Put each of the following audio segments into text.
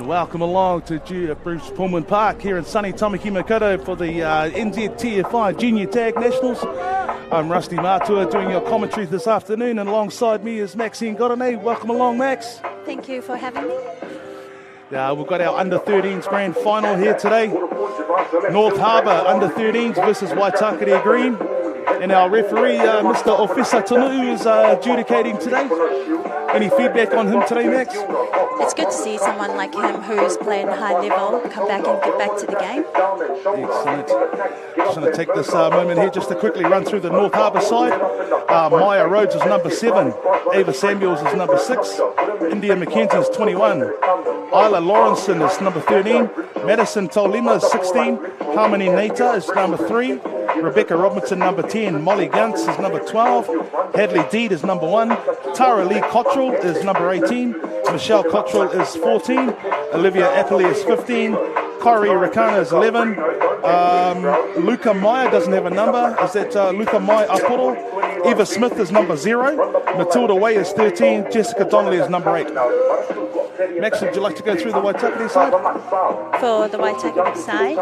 Welcome along to Bruce Pulman Park here in sunny Tamaki Makaurau for the NZ Tier 5 Junior Tag Nationals. I'm Rusty Matua doing your commentary this afternoon, and alongside me is Maxine Godinay. Welcome along, Max. Thank you for having me. We've got our under-13s grand final here today. North Harbour under-13s versus Waitakere Green. And our referee, Mr. Ofisa Tanu, is adjudicating today. Any feedback on him today, Max? It's good to see someone like him who's playing high level come back and get back to the game. Excellent. Just going to take this moment here just to quickly run through the North Harbour side. Maya Rhodes is number 7. Ava Samuels is number 6. India McKenzie is 21. Isla Lawrenson is number 13. Madison Tolima is 16. Harmony Nata is number 3. Rebecca Robinson, number 10. Molly Guntz is number 12. Hadley Deed is number 1. Tara Lee Cottrell is number 18. Michelle Cottrell is 14. Olivia Appley is 15. Kyrie Rakana is 11. Luca Meyer doesn't have a number. Is that Luca Meyer Aporo? Eva Smith is number 0. Matilda Way is 13. Jessica Donnelly is number 8. Max, would you like to go through the Waitakere side? For the Waitakere side,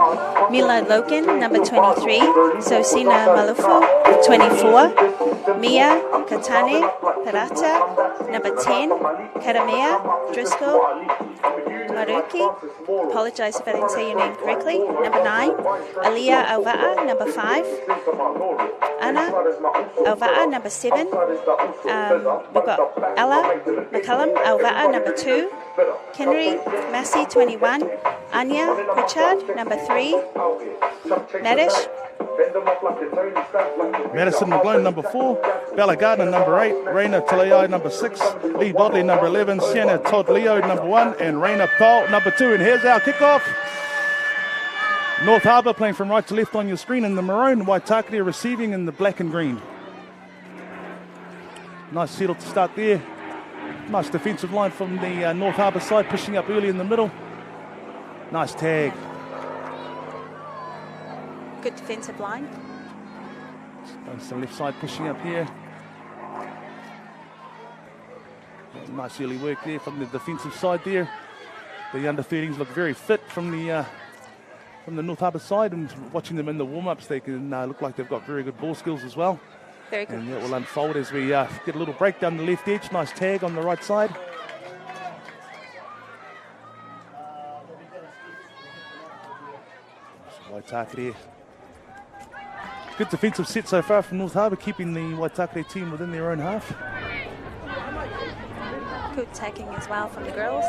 Mila Logan, number 23. Sosina Malufo, 24. Mia Katane Parata, number 10. Karamea Driscoll Maruki, apologise if I didn't say your name correctly, number 9. Aliyah Alva'a, number 5. Anna Alva'a, number 7. We've got Ella McCullum Alva'a, number 2. Kenry Massey, 21. Anya Pritchard, number 3. Madish Madison McGlone, number 4. Bella Gardner, number 8. Raina Talai, number 6. Lee Bodley, number 11. Sienna Todd Leo, number 1. And Raina Powell, number 2. And here's our kickoff. North Harbour playing from right to left on your screen in the maroon. Waitakere receiving in the black and green. Nice settle to start there. Nice defensive line from the North Harbour side, pushing up early in the middle. Nice tag. Good defensive line. That's the left side pushing up here. Nice early work there from the defensive side there. The under-13s look very fit from the North Harbour side, and watching them in the warm-ups, they can look like they've got very good ball skills as well. Very good. And that will unfold as we get a little break down the left edge. Nice tag on the right side. Waitakere. Good defensive set so far from North Harbour, keeping the Waitakere team within their own half. Good tackling as well from the girls.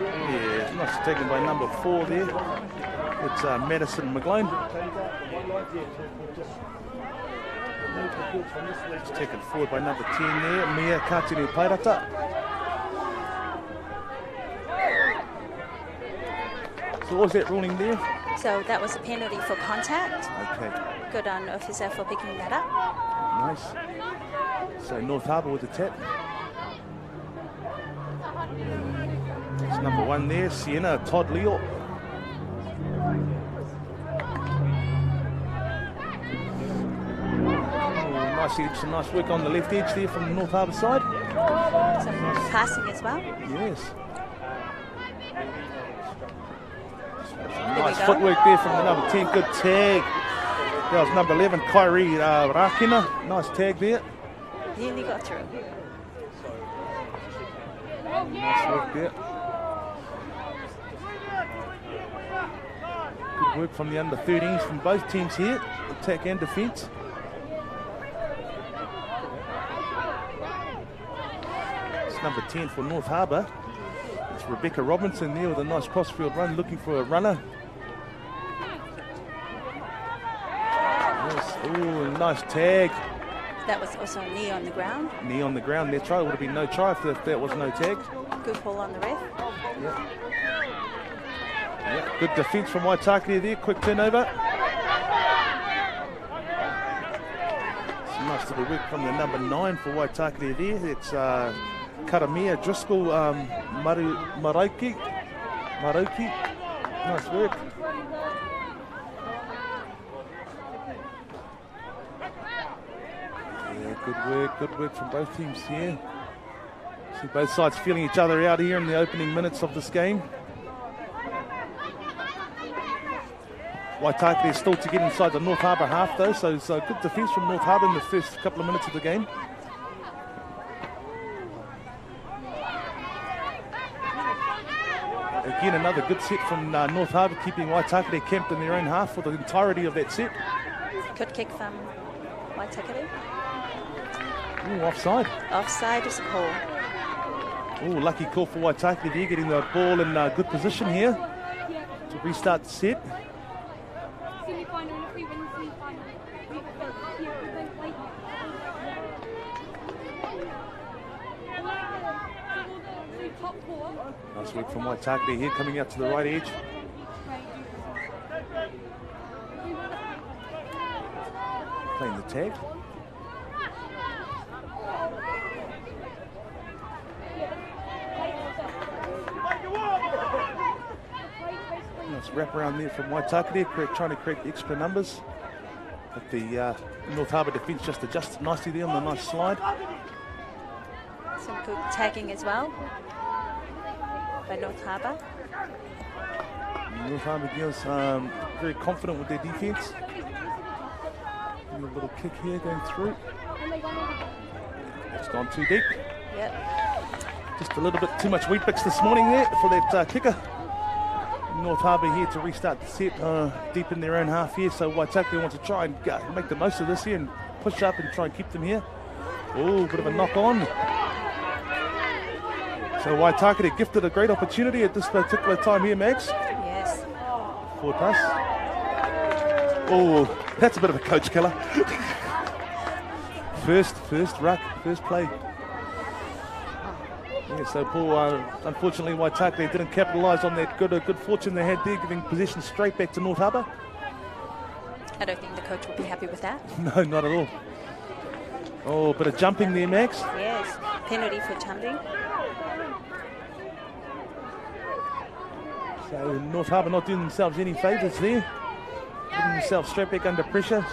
Yeah, nice taken by number 4 there. It's Madison McGlone. It's taken forward by number 10 there, Mia Katini Pairata. So what was that ruling there? So that was a penalty for contact. Okay. Good on officer for picking that up. Nice. So North Harbour with the tap. It's number 1 there, Sienna Todd Leo. Some nice work on the left edge there from the North Harbour side. Some passing as well. Yes. Nice footwork there from the number 10. Good tag. That was number 11, Kyrie Rakina. Nice tag there. Nearly got through. Nice work there. Good work from the under-13s from both teams here, attack and defence. It's number 10 for North Harbour. It's Rebecca Robinson there with a nice crossfield run, looking for a runner. Yes. Ooh, nice tag. That was also a knee on the ground. Knee on the ground. Their try would have been no try if that was no tag. Good call on the ref. Yeah. Yeah. Good defence from Waitakere there. Quick turnover. Some nice little work from the number 9 for Waitakere there. It's Karamea Driscoll Maruki. Nice work. good work from both teams here. See both sides feeling each other out here in the opening minutes of this game. Waitakere is still to get inside the North Harbour half though, so it's a good defence from North Harbour in the first couple of minutes of the game. Again, another good set from North Harbour, keeping Waitakere camped in their own half for the entirety of that set. Good kick from Waitakere. Ooh, offside. Offside is a call. Ooh, lucky call for Waitakere there, getting the ball in good position here to restart the set. Nice work from Waitakere here, coming out to the right edge. Playing the tag. Nice wrap around there from Waitakere, trying to create extra numbers. But the North Harbour defence just adjusted nicely there on the nice slide. Some good tagging as well by North Harbour. North Harbour girls very confident with their defence. A little kick here going through. It's gone too deep. Yep. Just a little bit too much wheat bix this morning there for that kicker. North Harbour here to restart the set deep in their own half here, so Waitakere wants to try and make the most of this here and push up and try and keep them here. Oh, bit of a knock on. So Waitakere gifted a great opportunity at this particular time here, Max. Yes. Forward pass. Oh, that's a bit of a coach killer. first ruck, first play. Yeah, so Paul, unfortunately Waitakere didn't capitalise on that good fortune they had there, giving possession straight back to North Harbour. I don't think the coach will be happy with that. No, not at all. Oh, bit of jumping there, Max. Yes, penalty for jumping. So North Harbour not doing themselves any favours there. Putting themselves straight back under pressure.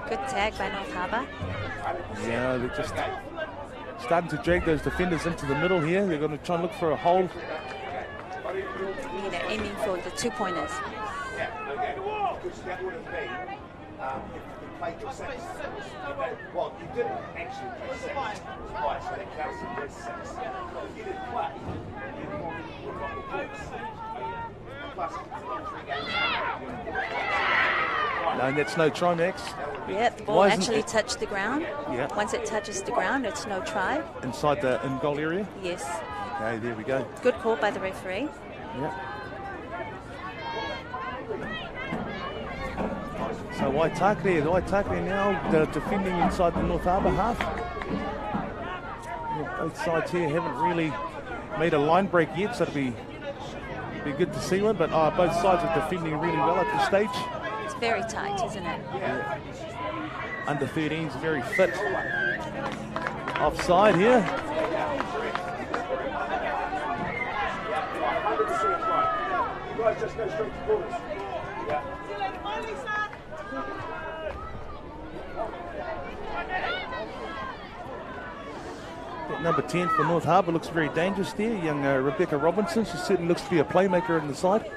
Good tag by North Harbour. Yeah, they're just starting to drag those defenders into the middle here. They're going to try and look for a hole. You know, aiming for the 2-pointers. Well, you didn't actually play 6 twice, so it counts as 6. If you didn't play, you'd got the points. Plus, 3 games. No, and that's no try, Max. Yeah, the ball actually touched the ground. Yeah. Once it touches the ground, it's no try. Inside the in-goal area? Yes. Okay, there we go. Good call by the referee. Yeah. So Waitakere now defending inside the North Harbour half. Yeah, both sides here haven't really made a line break yet, so it'll be good to see one, but both sides are defending really well at this stage. It's very tight, isn't it? Yeah. Under 13's very fit. Offside here. Just go straight to corners. Number 10 for North Harbour looks very dangerous there. Young Rebecca Robinson. She certainly looks to be a playmaker in the side.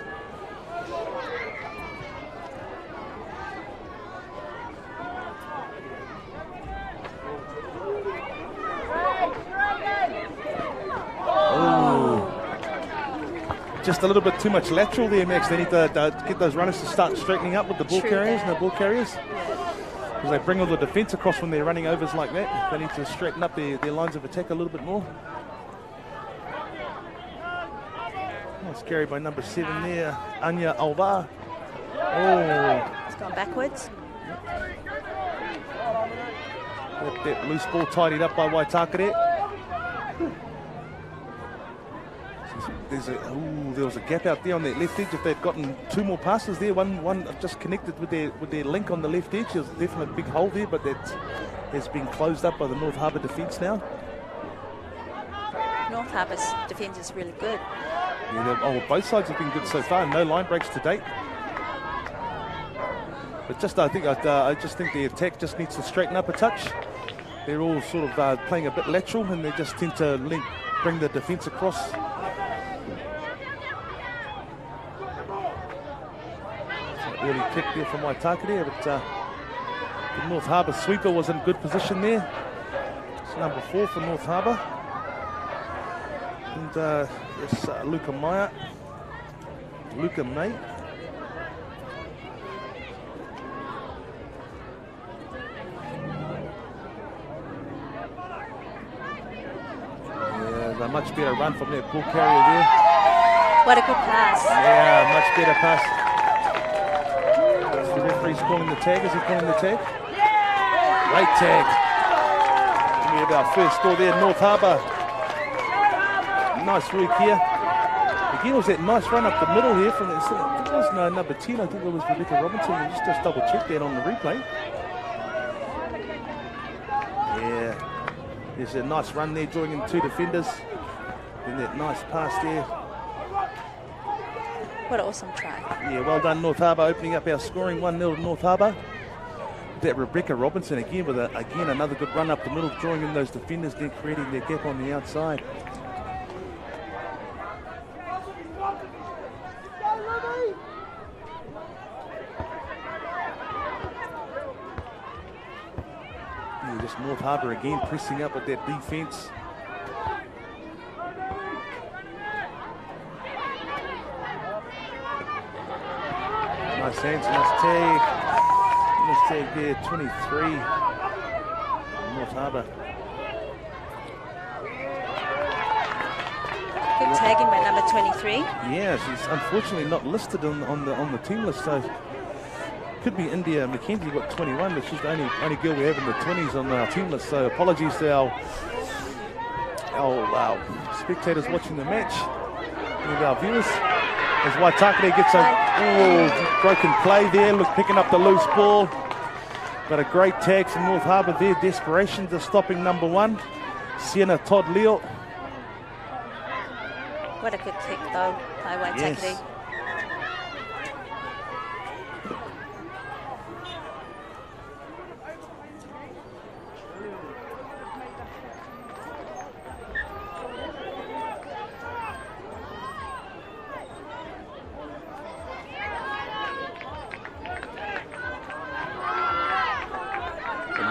Just a little bit too much lateral there, Max. They need to get those runners to start straightening up with the ball carriers and the ball carriers. Because they bring all the defence across when they're running overs like that. They need to straighten up their lines of attack a little bit more. Nice carry by number 7 there, Aotearoa. Oh. It's gone backwards. That loose ball tidied up by Waitakere. There was a gap out there on that left edge. If they'd gotten 2 more passes there, one just connected with their link on the left edge. There's definitely a big hole there, but that has been closed up by the North Harbour defence now. North Harbour's defence is really good. Yeah, both sides have been good so far. No line breaks to date. But just I just think the attack just needs to straighten up a touch. They're all sort of playing a bit lateral, and they just tend to bring the defence across. Early kick there from Waitakere, but the North Harbour sweeper was in good position there. It's number 4 for North Harbour. And it's Luka May. Yeah, a much better run from that ball carrier there. What a good pass. Yeah, much better pass. The referee's calling the tag. Is he calling the tag? Great tag. We have our first score there, North Harbour. Nice work here. Again, was that nice run up the middle here from that. I think it was number 10. I think it was Rebecca Robinson. We'll just double check that on the replay. Yeah, there's a nice run there, joining 2 defenders. And that nice pass there. What an awesome try. Yeah, well done, North Harbour, opening up our scoring 1-0 to North Harbour. That Rebecca Robinson again with again another good run up the middle, drawing in those defenders, then creating their gap on the outside. Yeah, just North Harbour again pressing up with that defence. Nice hands, nice tag. Nice tag there, 23. North Harbour. Good tagging by number 23. Yeah, she's unfortunately not listed on the team list, so could be India McKenzie, got 21, but she's the only girl we have in the 20s on our team list. So apologies to our spectators watching the match and our viewers. As Waitakere gets a broken play there, picking up the loose ball. But a great tag from North Harbour there. Desperation to stopping number 1, Sienna Todd Leo. What a good kick though by Waitakere. Yes.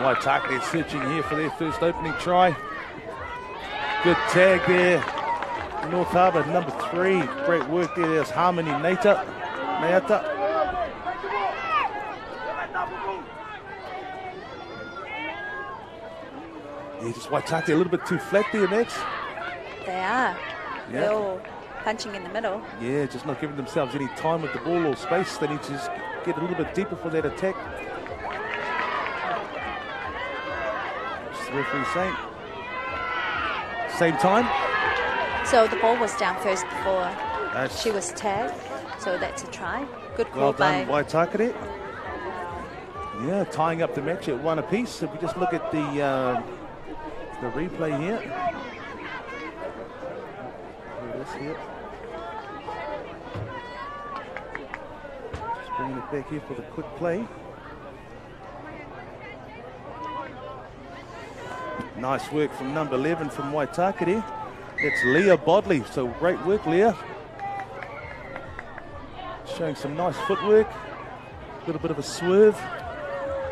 Waitakere searching here for their first opening try. Good tag there. North Harbour, number 3. Great work there. There's Harmony Nayata. Yeah, just Waitakere a little bit too flat there, Max. They are. Yeah. They're all punching in the middle. Yeah, just not giving themselves any time with the ball or space. They need to just get a little bit deeper for that attack. Referee saying same time. So the ball was down first before she was tagged, so that's a try. Good call by Waitakere. Yeah, tying up the match at 1 apiece. If we just look at the replay here. Here. Just bringing it back here for the quick play. Nice work from number 11 from Waitakere. That's Leah Bodley. So great work, Leah. Showing some nice footwork. A little bit of a swerve.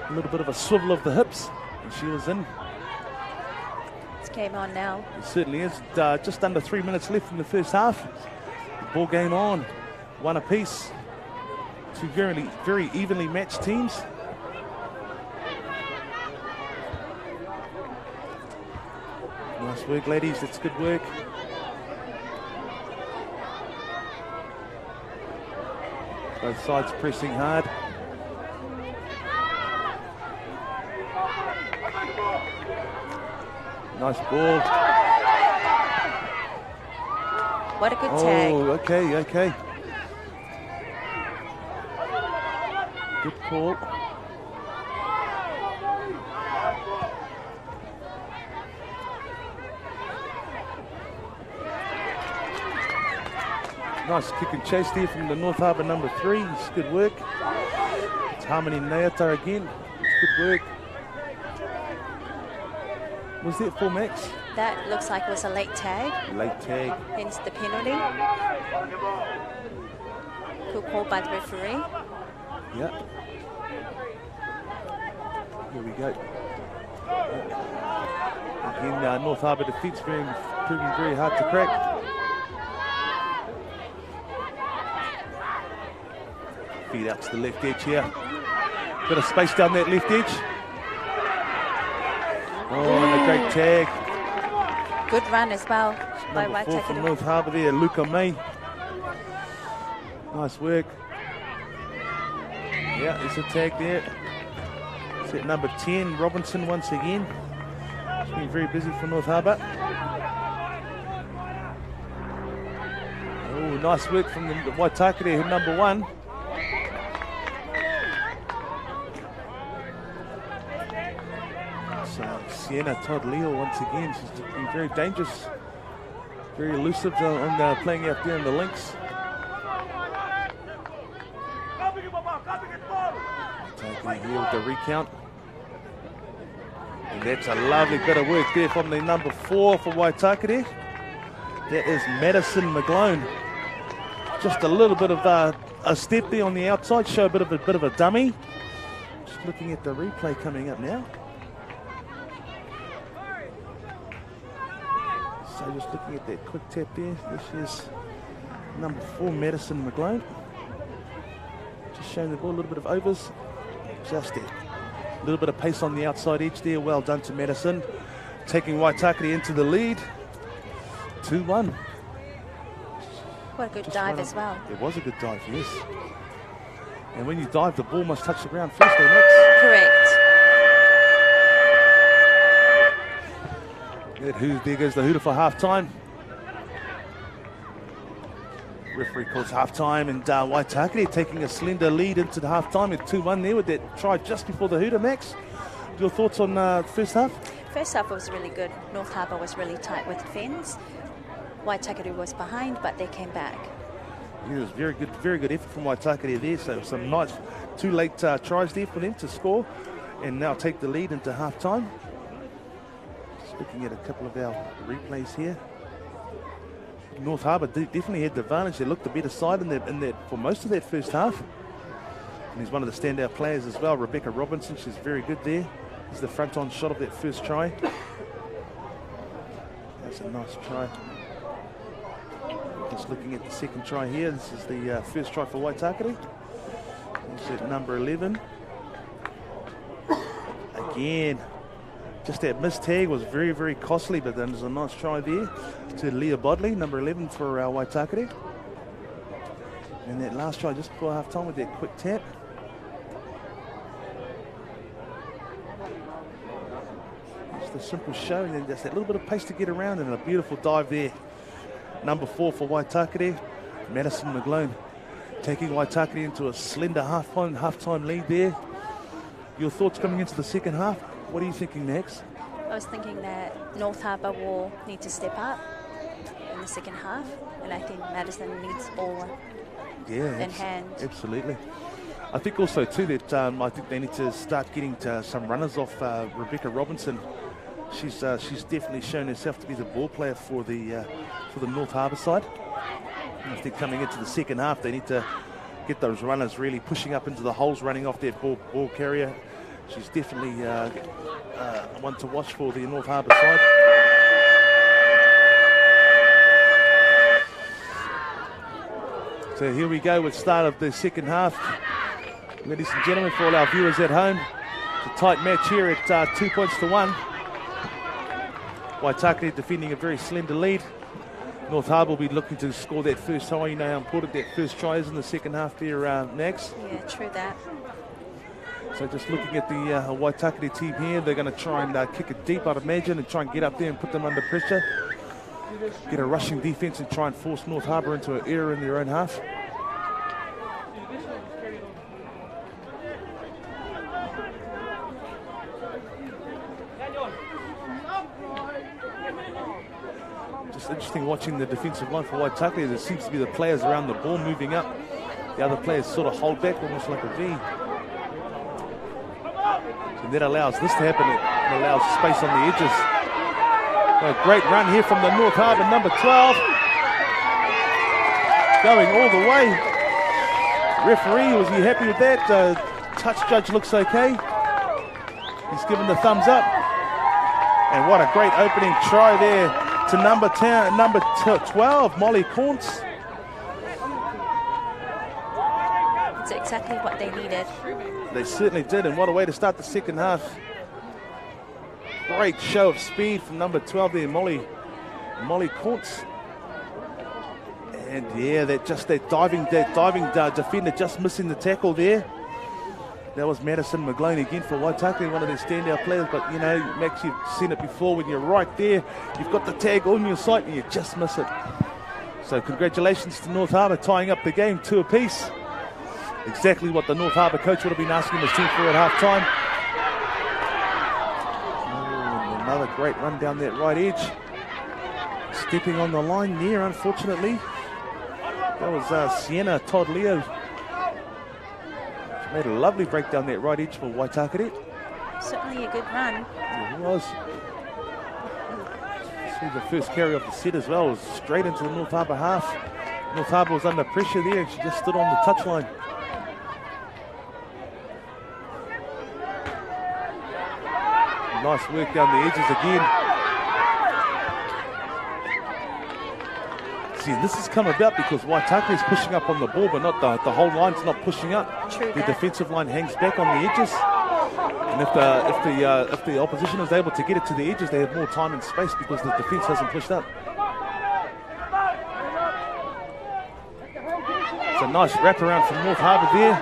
A little bit of a swivel of the hips. And she was in. It's game on now. It certainly is. Just under 3 minutes left in the first half. Ball game on. 1 apiece. 2 very evenly matched teams. Nice work, ladies. That's good work. Both sides pressing hard. Nice ball. What a good tag. Oh, okay. Good call. Nice kick and chase there from the North Harbour number 3. It's good work. It's Harmony Naota again. It's good work. Was that for Max? That looks like it was a late tag. Late tag. Hence the penalty. Good call by the referee. Yeah. Here we go. Again, North Harbour defence proving very hard to crack. Feed out to the left edge here. Bit of space down that left edge. Oh, and a great tag. Good run as well by Number 4 from Waitaki. North Harbour there, Luca May. Nice work. Yeah, there's a tag there. It's at number 10, Robinson once again. It's been very busy for North Harbour. Oh, nice work from the Waitaki there, number 1. So Sienna Todd Leo once again. She's been very dangerous, very elusive on playing out there in the links. Taking here with the recount. And that's a lovely bit of work there from the number 4 for Waitaki. That is Madison McGlone. Just a little bit of a step there on the outside, show a bit of a dummy. Just looking at the replay coming up now. So just looking at that quick tap there. This is number 4, Madison McGlone. Just showing the ball, a little bit of overs. Just there. A little bit of pace on the outside edge there. Well done to Madison. Taking Waitaki into the lead. 2-1. What a good Just dive right as on. well. It was a good dive, yes. And when you dive, the ball must touch the ground first, though, Max. Correct. There goes the hooter for half-time. Referee calls half-time, and Waitaki taking a slender lead into the half-time at 2-1 there with that try just before the hooter, Max. Your thoughts on the first half? First half was really good. North Harbour was really tight with defence. Waitaki was behind, but they came back. Yeah, it was very good effort from Waitaki there. So some nice 2 late tries there for them to score and now take the lead into half-time. Just looking at a couple of our replays here. North Harbour definitely had the advantage. They looked the better side in that for most of that first half. And he's one of the standout players as well, Rebecca Robinson. She's very good there. Here's the front-on shot of that first try. That's a nice try. Just looking at the second try here. This is the first try for Waitaki. It's at number 11. Again, just that missed tag was very, very costly, but then there's a nice try there to Leah Bodley, number 11 for Waitaki. And that last try just before half-time with that quick tap. Just a simple show, and then just that little bit of pace to get around, and a beautiful dive there. Number 4 for Waitaki, Madison McGlone, taking Waitaki into a slender half-time lead there. Your thoughts coming into the second half? What are you thinking, Max? I was thinking that North Harbour will need to step up in the second half, and I think Madison needs all in hand. Absolutely. I think also too that I think they need to start getting some runners off Rebecca Robinson. She's definitely shown herself to be the ball player for the North Harbour side. And I think coming into the second half, they need to get those runners really pushing up into the holes, running off their ball carrier. She's definitely one to watch for the North Harbour side. So here we go with start of the second half. Ladies and gentlemen, for all our viewers at home, it's a tight match here at 2 points to 1. Waitaki defending a very slender lead. North Harbour will be looking to score that first try. You know how important that first try is in the second half there, Max. Yeah, true that. So just looking at the Waitaki team here, they're going to try and kick it deep, I'd imagine, and try and get up there and put them under pressure. Get a rushing defence and try and force North Harbour into an error in their own half. It's interesting watching the defensive line for Waitakere. There seems to be the players around the ball moving up. The other players sort of hold back almost like a V. So that allows this to happen. It allows space on the edges. A great run here from the North Harbour number 12. Going all the way. Referee, was he happy with that? Touch judge looks okay. He's given the thumbs up. And what a great opening try there to number 12, Molly Kuntz. It's exactly what they needed. They certainly did, and what a way to start the second half. Great show of speed from number 12 there, Molly Kuntz. And yeah, that diving defender just missing the tackle there. That was Madison McGlone again for Waitakere, one of their standout players. But you know, Max, you've seen it before when you're right there, you've got the tag on your sight and you just miss it. So congratulations to North Harbour tying up the game 2 apiece. Exactly what the North Harbour coach would have been asking his team for at half time. Oh, another great run down that right edge. Stepping on the line there, unfortunately. That was Sienna Todd Leo. She made a lovely break down that right edge for Waitakere. Certainly a good run. Yeah, it was. This was the first carry off the set as well. It was straight into the North Harbour half. North Harbour was under pressure there and she just stood on the touchline. Nice work down the edges again. See, this has come about because Waitakere is pushing up on the ball, but not the whole line's not pushing up. True the that. defensive line hangs back on the edges, and if the opposition is able to get it to the edges, they have more time and space because the defense hasn't pushed up. It's a nice wraparound from North Harbour there.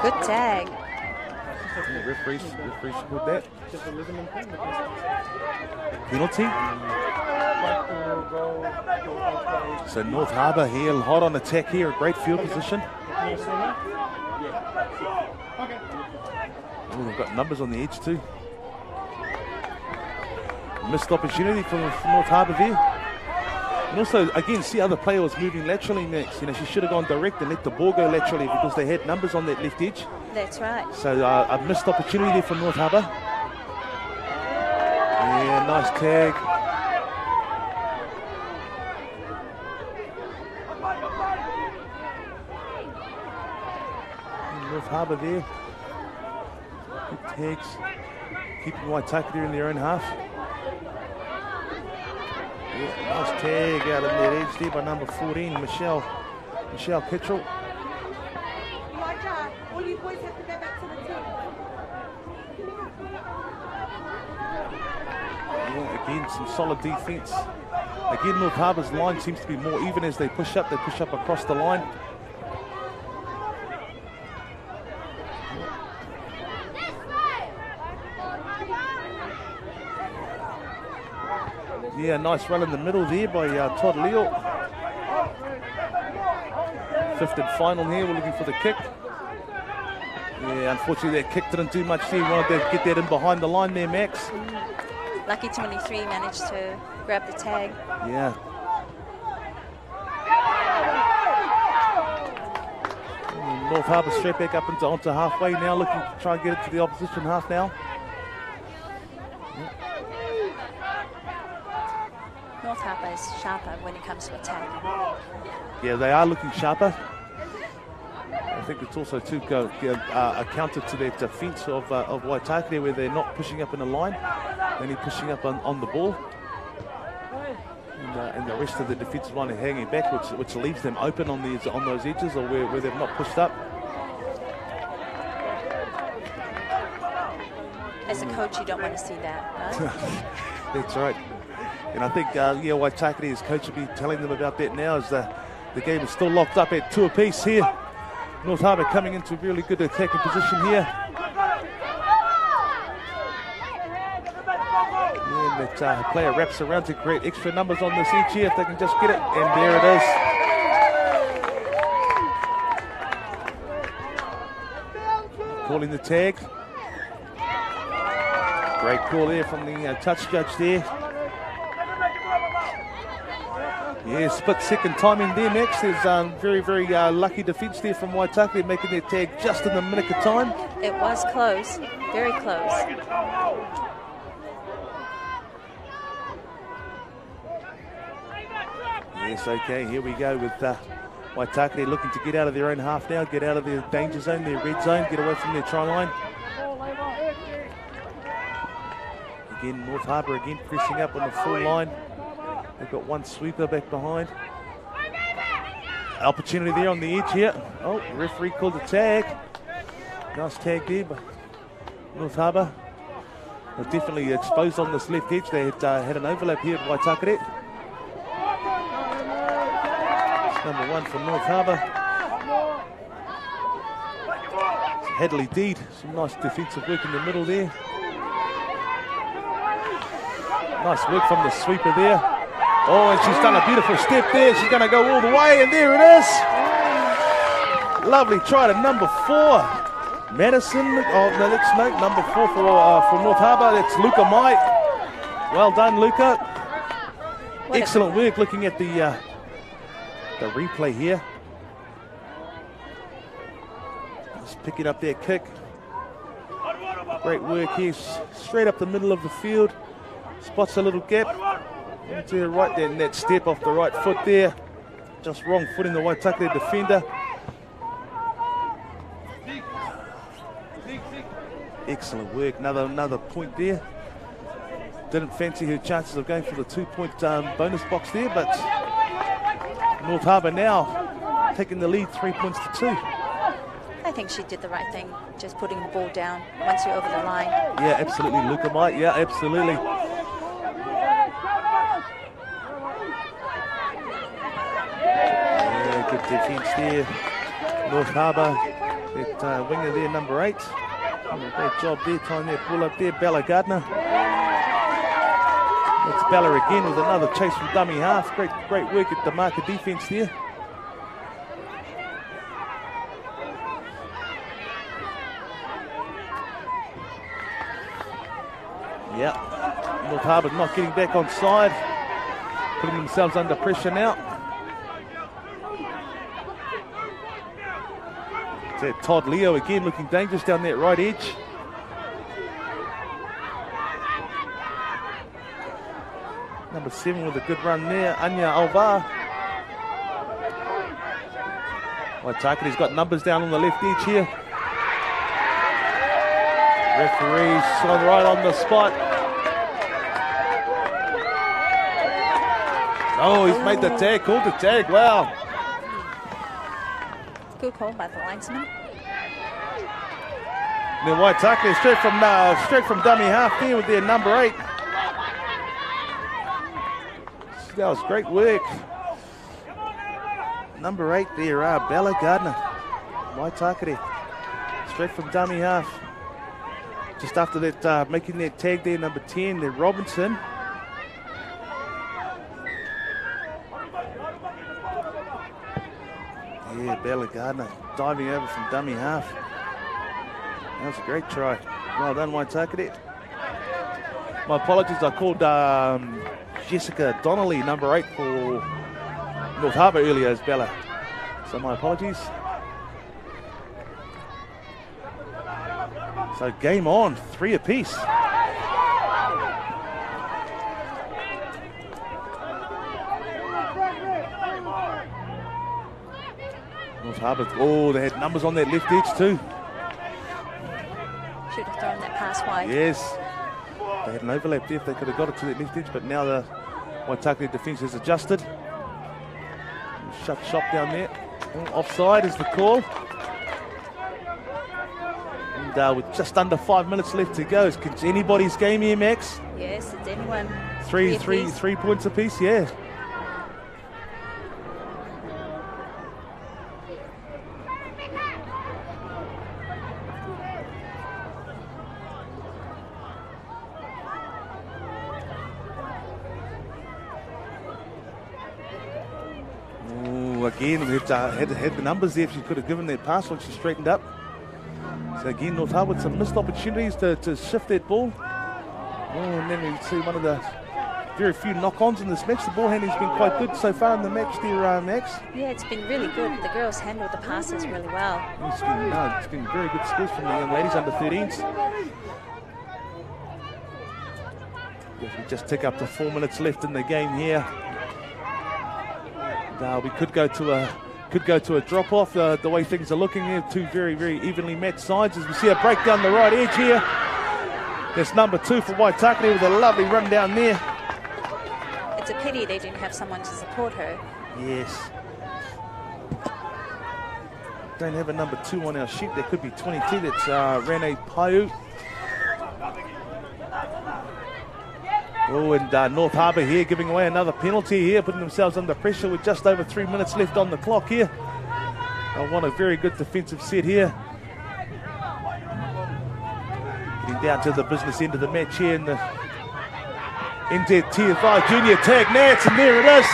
Good tag. The referee scored that. Penalty. So North Harbour here, hot on attack here, a great field position. Oh, they've got numbers on the edge too. Missed opportunity for North Harbour there. And also, again, see how the player was moving laterally next. You know, she should have gone direct and let the ball go laterally because they had numbers on that left edge. That's right. So a missed opportunity there for North Harbour. Yeah, nice tag. And North Harbour there. Good tags. Keeping Waitakere in their own half. Yeah, nice tag out of that edge there by number 14, Michelle Kittrell. All you boys have to go back to the team. Yeah, again, some solid defence. Again, North Harbour's line seems to be more even as they push up. They push up across the line. Yeah, nice run in the middle there by Todd Leo. 5th and final here, we're looking for the kick. Yeah, unfortunately that kick didn't do much there. He wanted to get that in behind the line there, Max. Lucky 23 managed to grab the tag. Yeah. And North Harbour straight back up onto halfway now, looking to try and get it to the opposition half now. North Harbour is sharper when it comes to attack. Yeah, they are looking sharper. I think it's also too a counter to their defence of Waitakere, where they're not pushing up in a line, only pushing up on the ball. And the rest of the defensive line are hanging back, which leaves them open on those edges or where they've not pushed up. As a coach, you don't want to see that, right? That's right. And I think, Waitakere, his coach, will be telling them about that now as the game is still locked up at 2 apiece here. North Harbour coming into a really good attacking position here. And that player wraps around to create extra numbers on this edge here if they can just get it. And there it is. Calling the tag. Great call there from the touch judge there. Yeah, split second timing there, Max. There's very, very lucky defence there from Waitakere, making their tag just in the nick of time. It was close, very close. Yes, okay, here we go with Waitakere looking to get out of their own half now, get out of their danger zone, their red zone, get away from their try line. Again, North Harbour again pressing up on the full line. They've got one sweeper back behind. Opportunity there on the edge here. Oh, the referee called a tag. Nice tag there by North Harbour. They're definitely exposed on this left edge. They had an overlap here at Waitakere. It's number 1 for North Harbour. Hadley Deed. Some nice defensive work in the middle there. Nice work from the sweeper there. Oh, and she's done a beautiful step there. She's going to go all the way, and there it is. Lovely try to number 4. Madison, oh, no, that's no, number 4 for North Harbour. That's Luca Mai. Well done, Luca. Excellent work looking at the replay here. Just picking up their kick. Great work here, straight up the middle of the field. Spots a little gap. To the right there, and that step off the right foot there. Just wrong foot in the Waitakere defender. Excellent work. Another point there. Didn't fancy her chances of going for the 2-point bonus box there, but North Harbour now taking the lead 3 points to 2. I think she did the right thing, just putting the ball down once you're over the line. Yeah, absolutely, Luca Might. Yeah, absolutely. Good defence there. North Harbour, that winger there, number 8. Great job there, tying that ball up there. Bella Gardner. That's Bella again with another chase from dummy half. Great work at the marker defence there. Yeah, North Harbour not getting back on side, putting themselves under pressure now. That Todd Leo again looking dangerous down that right edge. Number 7 with a good run there, Anya Alvar. Waitakere's got numbers down on the left edge here. Referee's on right on the spot. Oh, he's made the tag, called the tag, wow. Good call by the linesman. Then Waitakere straight from dummy half there with their number 8. That was great work. Number 8 there, Bella Gardner. Waitakere straight from dummy half. Just after that, making that tag there, number 10, there Robinson. Yeah, Bella Gardner diving over from dummy half. That was a great try. Well done, Waitakere. My apologies, I called Jessica Donnelly, number 8 for North Harbour earlier as Bella. So my apologies. So game on, 3 apiece. North Harbour, oh, they had numbers on that left edge too. Should have thrown that pass wide. Yes, they had an overlap there if they could have got it to that left edge, but now the Waitakere defence has adjusted. Shut shop down there. Oh, offside is the call. And with just under 5 minutes left to go, it's anybody's game here, Max. Yes, it's anyone. 3 points apiece, yeah. Again, had the numbers there if she could have given that pass when she straightened up. So again, North Harbour with some missed opportunities to shift that ball. Oh, and then we see one of the very few knock-ons in this match. The ball handling's been quite good so far in the match there, Max. Yeah, it's been really good. The girls handled the passes really well. It's been very good skills from the young ladies under 13s. We just tick up to 4 minutes left in the game here. And, we could go to a drop-off the way things are looking here. Two very, very evenly matched sides as we see a break down the right edge here. There's number 2 for Waitakere with a lovely run down there. It's a pity they didn't have someone to support her. Yes. Don't have a number 2 on our sheet. There could be 22. That's Rene Paiu. Oh, and North Harbour here giving away another penalty here, putting themselves under pressure with just over 3 minutes left on the clock here. They want a very good defensive set here. Getting down to the business end of the match here in the NZ Tier 5 Junior Tag Nats, and there it is.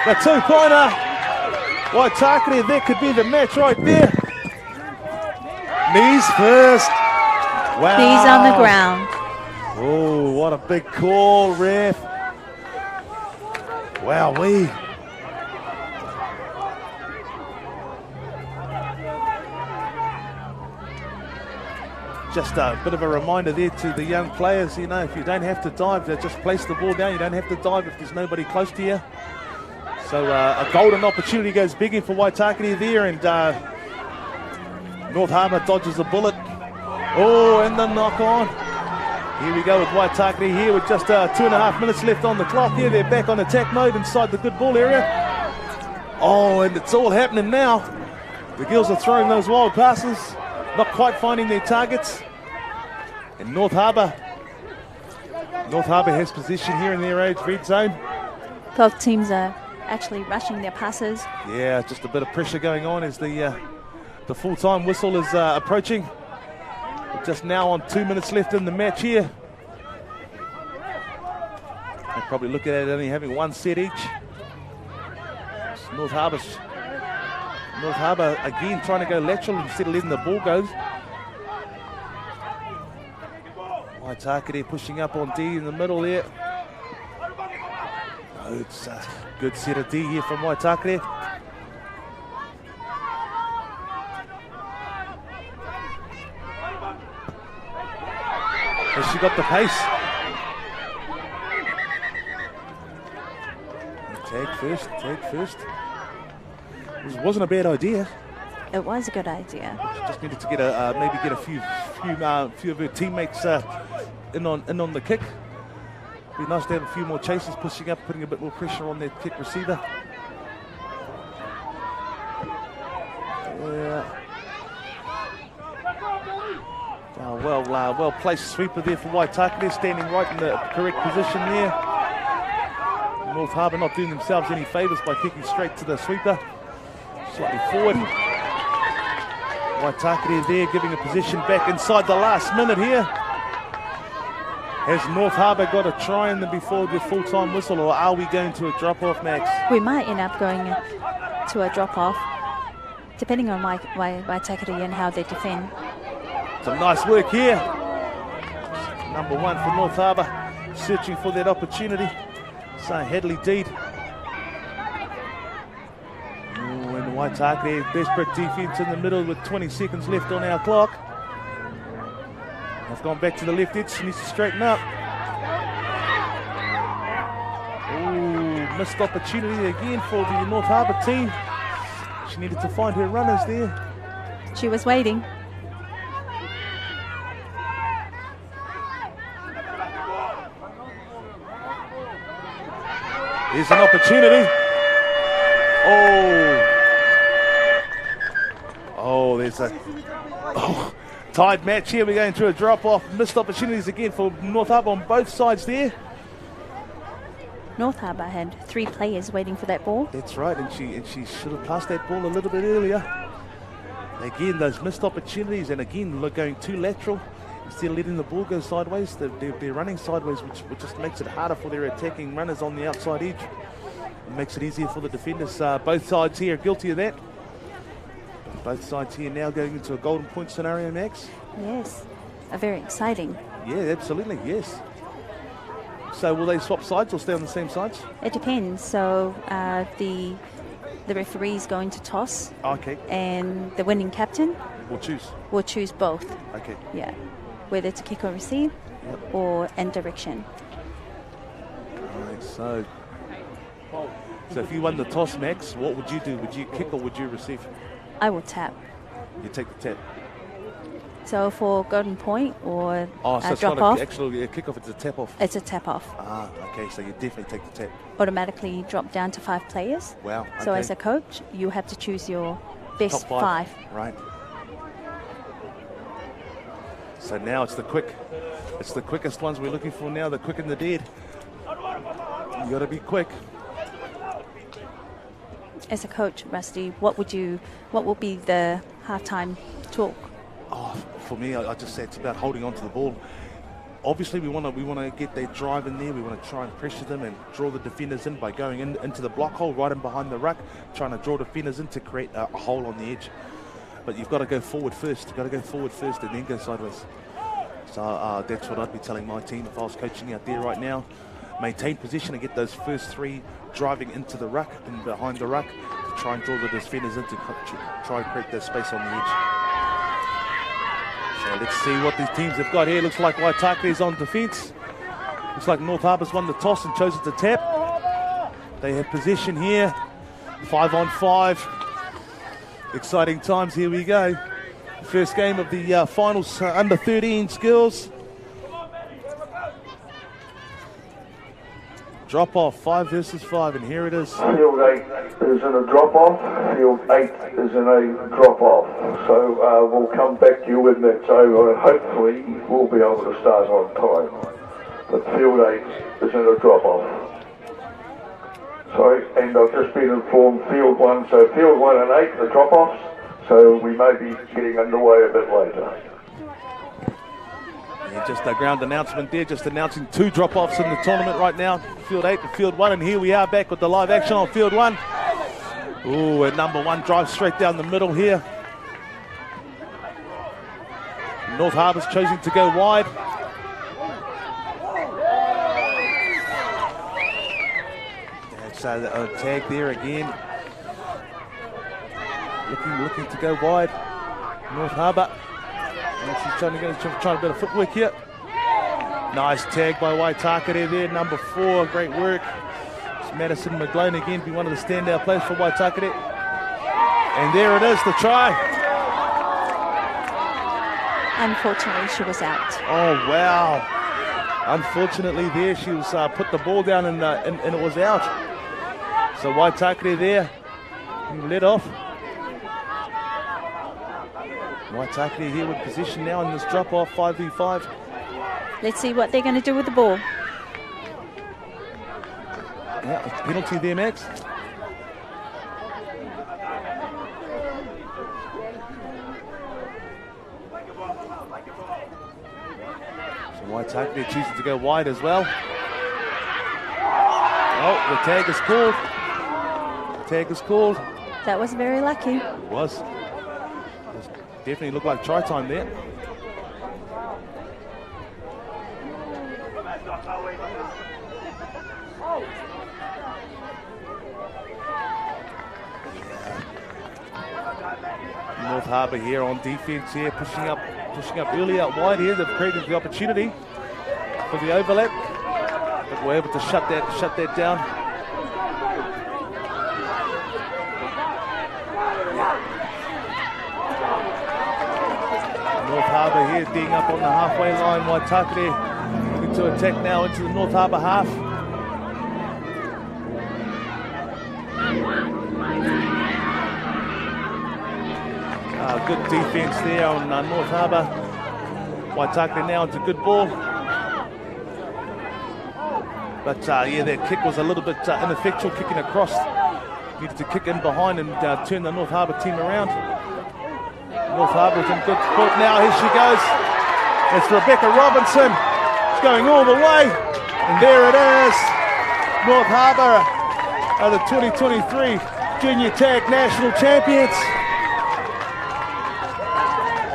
The 2-pointer. Waitakere, that could be the match right there. Knees first. Wow. Knees on the ground. Oh, what a big call, ref. Wowee. Just a bit of a reminder there to the young players, you know, if you don't have to dive, just place the ball down. You don't have to dive if there's nobody close to you. So a golden opportunity goes begging for Waitakere there, and North Harbour dodges the bullet. Oh, and the knock on. Here we go with Waitakere here with just 2.5 minutes left on the clock here. They're back on attack mode inside the good ball area. Oh, and it's all happening now. The girls are throwing those wild passes, not quite finding their targets. And North Harbour has possession here in their age red zone. Both teams are actually rushing their passes. Yeah, just a bit of pressure going on as the full-time whistle is approaching. We're just now on 2 minutes left in the match here. They're probably looking at it only having one set each. North Harbour again trying to go lateral instead of letting the ball go. Waitakere pushing up on D in the middle there. Oh, it's a good set of D here from Waitakere. Has she got the pace? Tag first. It wasn't a bad idea. It was a good idea. She just needed to get maybe get a few of her teammates in on the kick. Be nice to have a few more chasers pushing up, putting a bit more pressure on their kick receiver. Yeah. Well placed sweeper there for Waitakere, standing right in the correct position there. North Harbour not doing themselves any favours by kicking straight to the sweeper. Slightly forward. Waitakere there giving a position back inside the last minute here. Has North Harbour got a try in them before the full-time whistle, or are we going to a drop-off, Max? We might end up going to a drop-off, depending on Waitakere and how they defend. Some nice work here. Number 1 for North Harbour, searching for that opportunity. So Hadley Deed. And Waitakere, desperate defence in the middle with 20 seconds left on our clock. They've gone back to the left edge, she needs to straighten up. Ooh, missed opportunity again for the North Harbour team. She needed to find her runners there. She was waiting. Here's an opportunity. Oh, there's a tied match here. We're going to a drop-off. Missed opportunities again for North Harbour on both sides there. North Harbour had 3 players waiting for that ball. That's right, and she should have passed that ball a little bit earlier. Again, those missed opportunities, and again, going too lateral. Instead of letting the ball go sideways, they're running sideways, which just makes it harder for their attacking runners on the outside edge. It makes it easier for the defenders. Both sides here are guilty of that. Both sides here now going into a golden point scenario, Max. Yes, very exciting. Yeah, absolutely, yes. So will they swap sides or stay on the same sides? It depends. So the referee is going to toss, Okay. and the winning captain We'll choose. will choose both. Okay. Yeah, whether to kick or receive, or end direction. Alright, so if you won the toss, Max, what would you do? Would you kick or would you receive? I will tap. You take the tap. So for golden point or So it's drop not off, actually a kick off, it's a tap off. it's a tap off. Okay, so you definitely take the tap. Automatically drop down to 5 players. Wow. So okay. as a coach, you have to choose your best Top 5. Right. So now it's the quickest ones we're looking for now, the quick and the dead. You got to be quick. As a coach, Rusty, what will be the halftime talk? For me, I just say it's about holding on to the ball. Obviously, we want to get their drive in there. We want to try and pressure them and draw the defenders in by going into the block hole right in behind the ruck, trying to draw defenders in to create a hole on the edge. But you've got to go forward first. You've got to go forward first and then go sideways. So that's what I'd be telling my team if I was coaching out there right now. Maintain position and get those first 3 driving into the ruck and behind the ruck to try and draw the defenders in to try and create that space on the edge. So let's see what these teams have got here. Looks like Waitaki is on defence. Looks like North Harbour's won the toss and chose it to tap. They have possession here. 5 on 5. Exciting times, here we go. First game of the finals under 13 skills. Drop off, 5 versus 5, and here it is. Field 8 is in a drop off, field 8 is in a drop off. So we'll come back to you when that's over and hopefully we'll be able to start on time. But field 8 is in a drop off. Sorry, and I've just been informed field 1, so field 1 and 8 are drop offs, so we may be getting underway a bit later. Just a ground announcement there, just announcing 2 drop-offs in the tournament right now. Field 8 to Field 1, and here we are back with the live action on Field 1. Ooh, and number 1 drives straight down the middle here. North Harbour's choosing to go wide. That's a tag there again. Looking to go wide. North Harbour. And she's trying a bit of footwork here. Nice tag by Waitakere there, number 4. Great work. It's Madison McGlone again, be one of the standout players for Waitakere. And there it is, the try. Unfortunately, she was out. Oh, wow. Unfortunately there, she was put the ball down and it was out. So Waitakere there, let off. Waitakere here with position now in this drop-off, 5v5. Let's see what they're going to do with the ball. Yeah, it's penalty there, Max. So Waitakere chooses to go wide as well. Oh, the tag is called. The tag is called. That was very lucky. It was. Definitely looked like try time there. North Harbour here on defence here, pushing up early out wide here. They've created the opportunity for the overlap, but we're able to shut that down. North Harbour here digging up on the halfway line. Waitakere looking to attack now into the North Harbour half. Good defence there on North Harbour. Waitakere now into good ball. But yeah, that kick was a little bit ineffectual, kicking across. Needed to kick in behind and turn the North Harbour team around. North Harbour's in good sport now. Here she goes. It's Rebecca Robinson. It's going all the way. And there it is. North Harbour are the 2023 Junior Tag National Champions.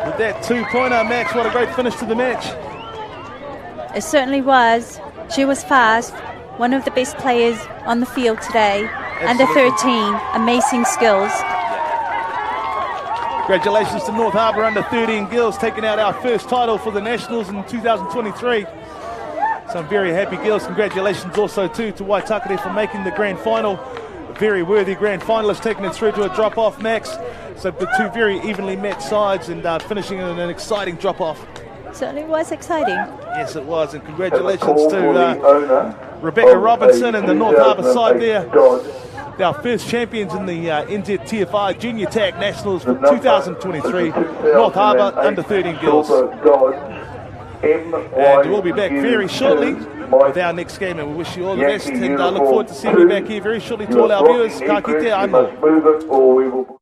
With that 2-pointer, Max, what a great finish to the match. It certainly was. She was fast, one of the best players on the field today. Under Absolutely. 13, amazing skills. Congratulations to North Harbour under 13 girls taking out our first title for the Nationals in 2023. Some very happy girls. Congratulations also too to Waitakere for making the grand final. A very worthy grand finalist, taking it through to a drop-off, Max. So the two very evenly met sides and finishing in an exciting drop-off. Certainly was exciting. Yes, it was. And Have a congratulations call for to the owner Rebecca of Robinson a and the North Harbour side 2008 there. Dodge. Our first champions in the NZTFI Junior Tag Nationals for The number 2023. is a North Harbour 2008 under 13 girls. Silver Dodge, And we'll be back very shortly MYU2 with our next game, and we wish you all the best. Yankee And I look forward to seeing you uniform back here very shortly to You all are our viewers. blocking Ka egress, kite you anō. must move it or we will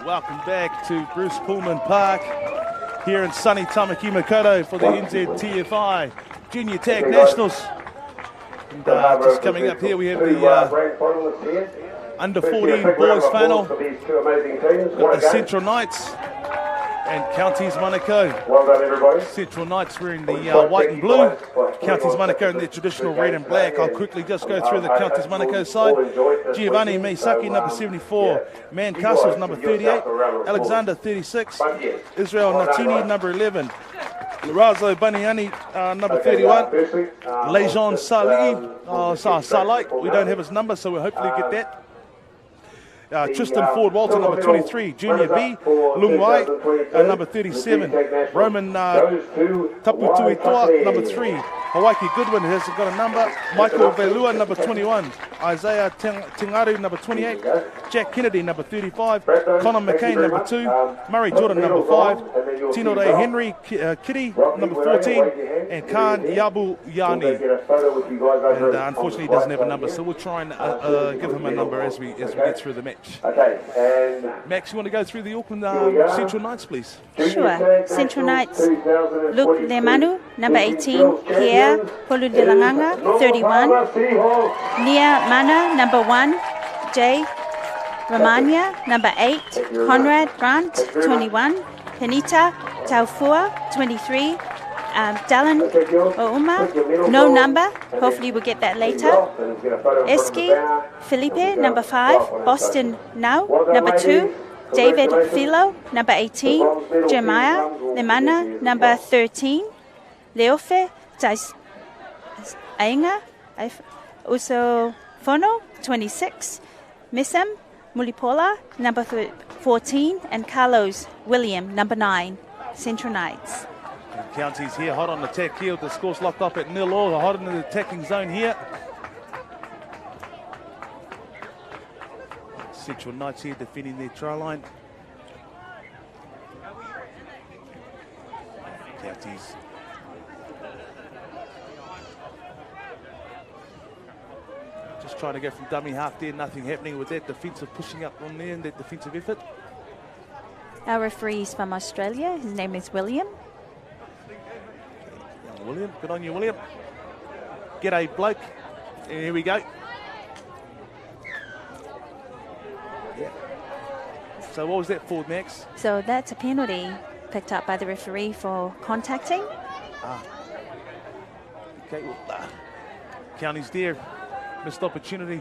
Welcome back to Bruce Pulman Park here in sunny Tamaki Makaurau for the NZTFI Junior Tag Nationals. And just coming up here, we have the under 14 boys final. Got the Central Knights and Counties Manukau. Well done, everybody. Central Knights wearing the white and blue. Counties Manukau in their traditional red and black. I'll quickly just go through the Counties Manukau side. Giovanni Meisaki, number 74. Man Castles, number 38. Alexander, 36. Israel Natini, number 11. Lorenzo Baniani, number 31. Lejon Salai, we don't have his number, so we'll hopefully get that. Tristan Ford Walter, number 23. Junior B. Lung Wai, number 37. Roman Taputuitua, number 3. Hawaiki Goodwin has got a number. Michael Velua, number 21. Isaiah Tingaru, number 28. Jack Kennedy, number 35. Connor McCain, number 2. Murray Jordan, number 5. Tino Ray Henry Kitty, number 14. And Khan Yabu Yani. And unfortunately, he doesn't have a number, so we'll try and give him a number as we get through the match. Okay, and Max, you want to go through the Auckland Central Knights, please? Sure. Central Knights, Luke Lemanu, number 18. Pierre Poludilanganga, 31. Nia Mana, number 1. Jay Romania, number 8. Conrad Grant, 21. Penita Taufua, 23. Dallin Ouma, no number. Hopefully we'll get that later. Eski Felipe, number 5. Boston Now, number 2. David Philo, number 18. Jeremiah Lemana, number 13. Leofe Ainga Uso Fono, 26. Missam Mulipola, number 14. And Carlos William, number 9. Central Knights. And Counties here, hot on the attack here with the scores locked up at 0-0. They're hot in the attacking zone here. Central Knights here defending their try line. Counties. Just trying to go from dummy half there, nothing happening with that defensive pushing up on there and that defensive effort. Our referee is from Australia. His name is William. William, good on you, William. G'day, bloke. And here we go. Yeah. So what was that for, Max? So that's a penalty picked up by the referee for contacting. Okay, well, Counties there. Missed opportunity.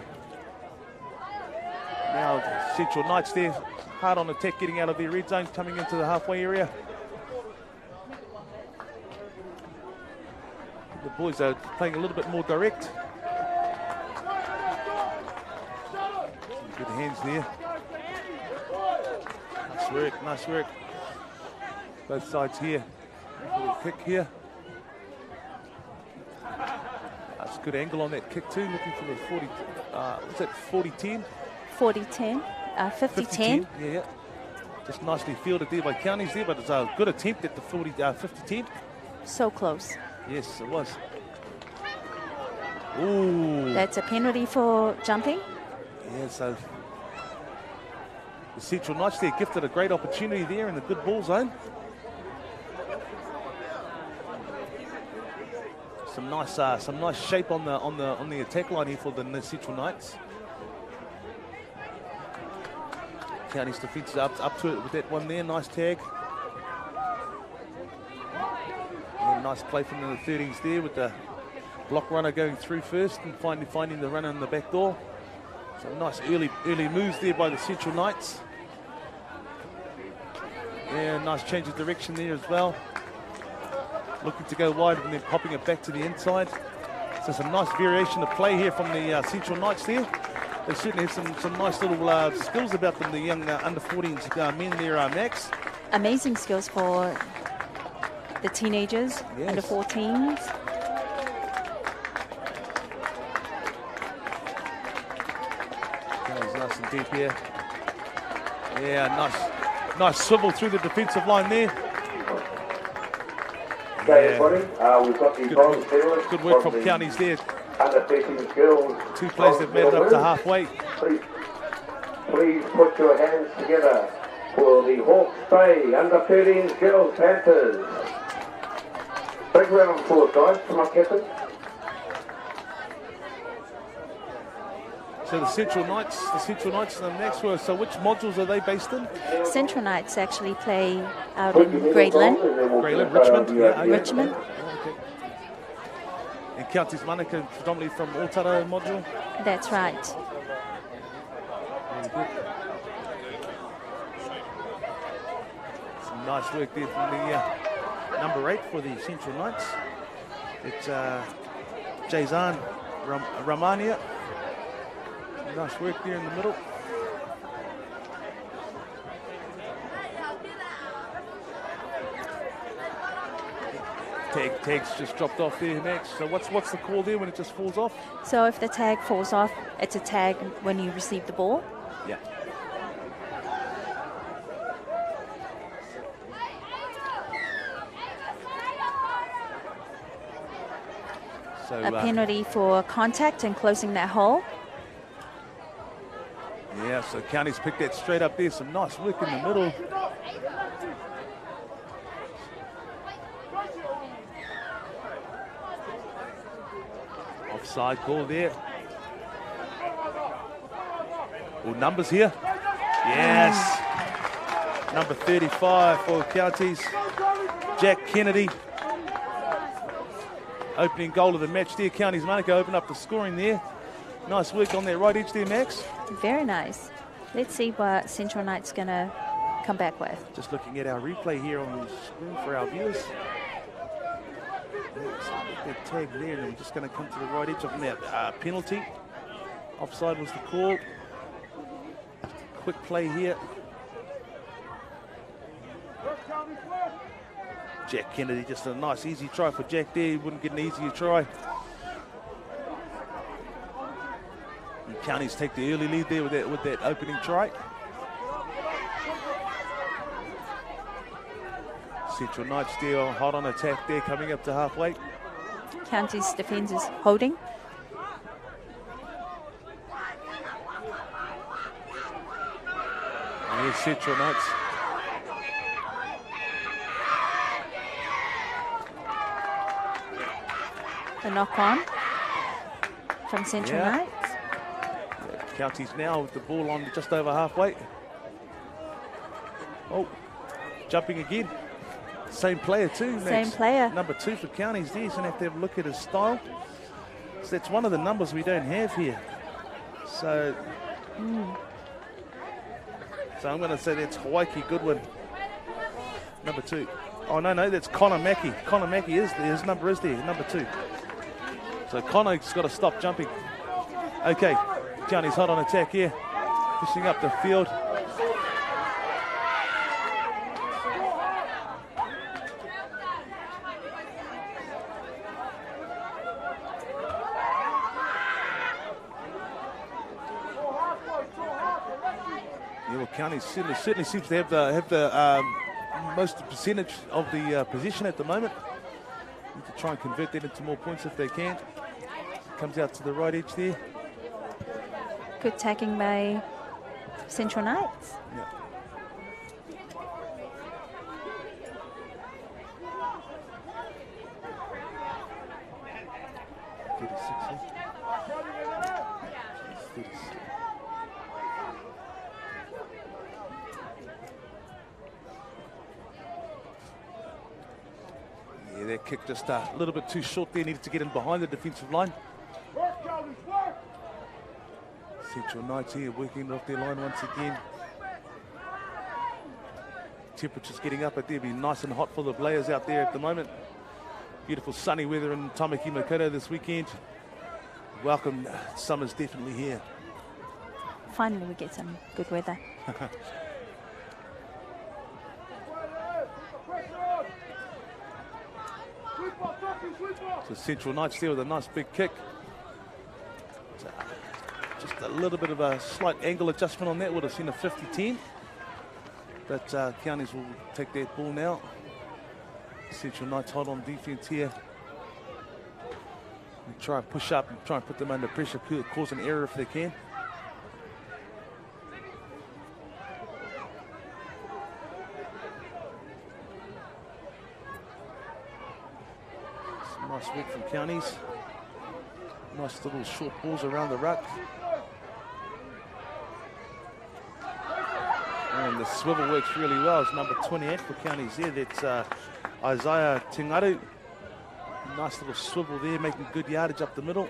Now Central Knights there. Hard on attack, getting out of their red zone, coming into the halfway area. The boys are playing a little bit more direct. Good hands there. Nice work. Both sides here. Little kick here. That's a good angle on that kick too. Looking for the 40. What's that? 40-10. 40-10. 50-10. Yeah. Just nicely fielded there by Counties there, but it's a good attempt at the 50-10. So close. Yes, it was. Ooh. That's a penalty for jumping. Yeah, so the Central Knights there gifted a great opportunity there in the good ball zone. Some nice shape on the attack line here for the Central Knights. Counties defence is up to it with that one there. Nice tag. And nice play from the 30s there with the block runner going through first and finding the runner in the back door. So nice early moves there by the Central Knights. Yeah, nice change of direction there as well. Looking to go wide and then popping it back to the inside. So some nice variation of play here from the Central Knights there. They certainly have some nice little skills about them, the young under 14s men there, Max. Amazing skills for the teenagers, yes. under 14s. That was nice and deep here. Yeah, nice swivel through the defensive line there. Okay, everybody, we've got the bronze medalists. Good work from Counties there. Under 13 skills. Two plays that made it up to halfway. Please put your hands together for the Hawke's Bay under 13s Girls Panthers. Big round of applause, guys, from our captain. So the Central Knights and the next were, so which modules are they based in? Central Knights actually play out in Grade Lynn. Richmond? Yeah, okay. Richmond. Oh, okay. And Counties Manukau predominantly from Aotearoa module? That's right. Very good. Some nice work there from the number 8 for the Central Knights. It's Jazan Ramania. Nice work there in the middle. Tag's just dropped off there next. So what's the call there when it just falls off? So if the tag falls off, it's a tag when you receive the ball. Yeah. So A penalty for contact and closing that hole. yeah, so Counties picked that straight up there. Some nice work in the middle. Offside call there. Well, numbers here. Yes. Number 35 for Counties. Jack Kennedy. Opening goal of the match there. Counties Manukau open up the scoring there. Nice work on that right edge there, Max. Very nice. Let's see what Central Knights going to come back with. Just looking at our replay here on the screen for our viewers. That tag there, and we're just going to come to the right edge of that penalty. Offside was the call. Quick play here. Jack Kennedy, just a nice easy try for Jack there. He wouldn't get an easier try. And Counties take the early lead there with that opening try. Central Knights still hot on attack there, coming up to halfway. Counties defence is holding. And here's Central Knights. The knock on from Central Yeah. Knights. Counties now with the ball on just over halfway. Oh, jumping again. Same player too, Max. Same player. Number 2 for Counties there. He's going to have a look at his style. So that's one of the numbers we don't have here. So, so I'm going to say that's Hawaiki Goodwin. Number 2. Oh, no, that's Connor Mackey. Connor Mackey is there. His number is there, number 2. So Connor's got to stop jumping. Okay, Counties hot on attack here. Pushing up the field. Yeah, well, Counties certainly seems to have the most percentage of the possession at the moment. Need to try and convert that into more points if they can. Comes out to the right edge there. Good tagging by Central Knights. Yeah. Yeah, that kick just a little bit too short there. Needed to get in behind the defensive line. Central Knights here working off their line once again. Temperatures getting up, but they'll be nice and hot for the players out there at the moment. Beautiful sunny weather in Tamaki Makaurau this weekend. Welcome, summer's definitely here. Finally we get some good weather. So Central Knights there with a nice big kick. Just a little bit of a slight angle adjustment on that. Would have seen a 50-10. But Counties will take that ball now. Central Knights hot on defense here. And try and push up and try and put them under pressure, cause an error if they can. work from Counties. Nice little short balls around the ruck. And the swivel works really well. It's number 28 for Counties there. That's Aotearoa. Nice little swivel there, making good yardage up the middle.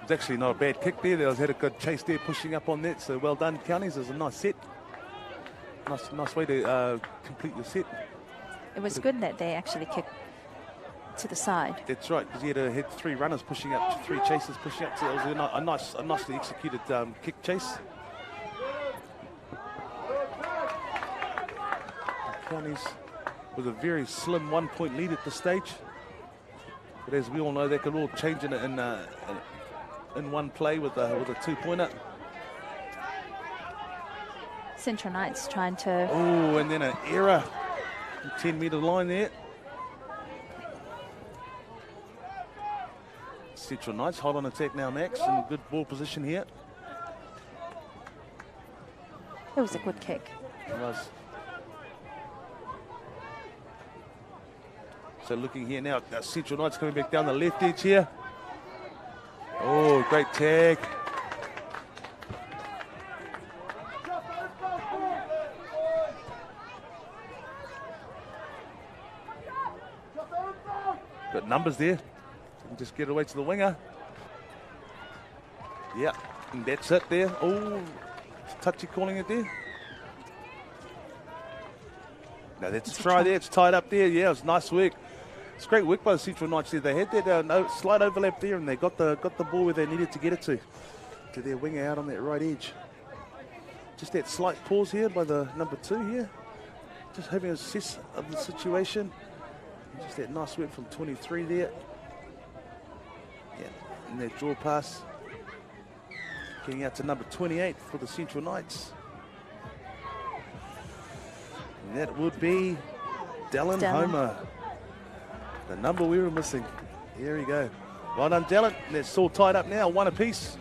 It's actually not a bad kick there. They had a good chase there, pushing up on that. So well done, Counties. It was a nice set. Nice way to complete the set. It was good that they actually kicked to the side. That's right, because he had 3 runners pushing up, 3 chasers pushing up. So it was a nicely executed kick chase. Counties with a very slim 1-point lead at this stage. But as we all know, that could all change in one play with a 2-pointer. Central Knights trying to... Oh, and then an error. 10-metre line there. Central Knights hot on attack now, Max, in good ball position here. It was a good kick. It was. So looking here now, Central Knights coming back down the left edge here. Oh, great tag. Got numbers there. Can just get away to the winger. Yeah, and that's it there. Oh, touchy calling it there. No, that's a try there. It's tied up there. Yeah, it was nice work. It's great work by the Central Knights there. They had that slight overlap there, and they got the ball where they needed to get it to their winger out on that right edge. Just that slight pause here by the number 2 here. Just having a assess of the situation. And just that nice work from 23 there. Yeah, and that draw pass. Getting out to number 28 for the Central Knights. And that would be Dallin Homer. The number we were missing. Here we go. Well done, Dallin. That's all tied up now, 1 apiece.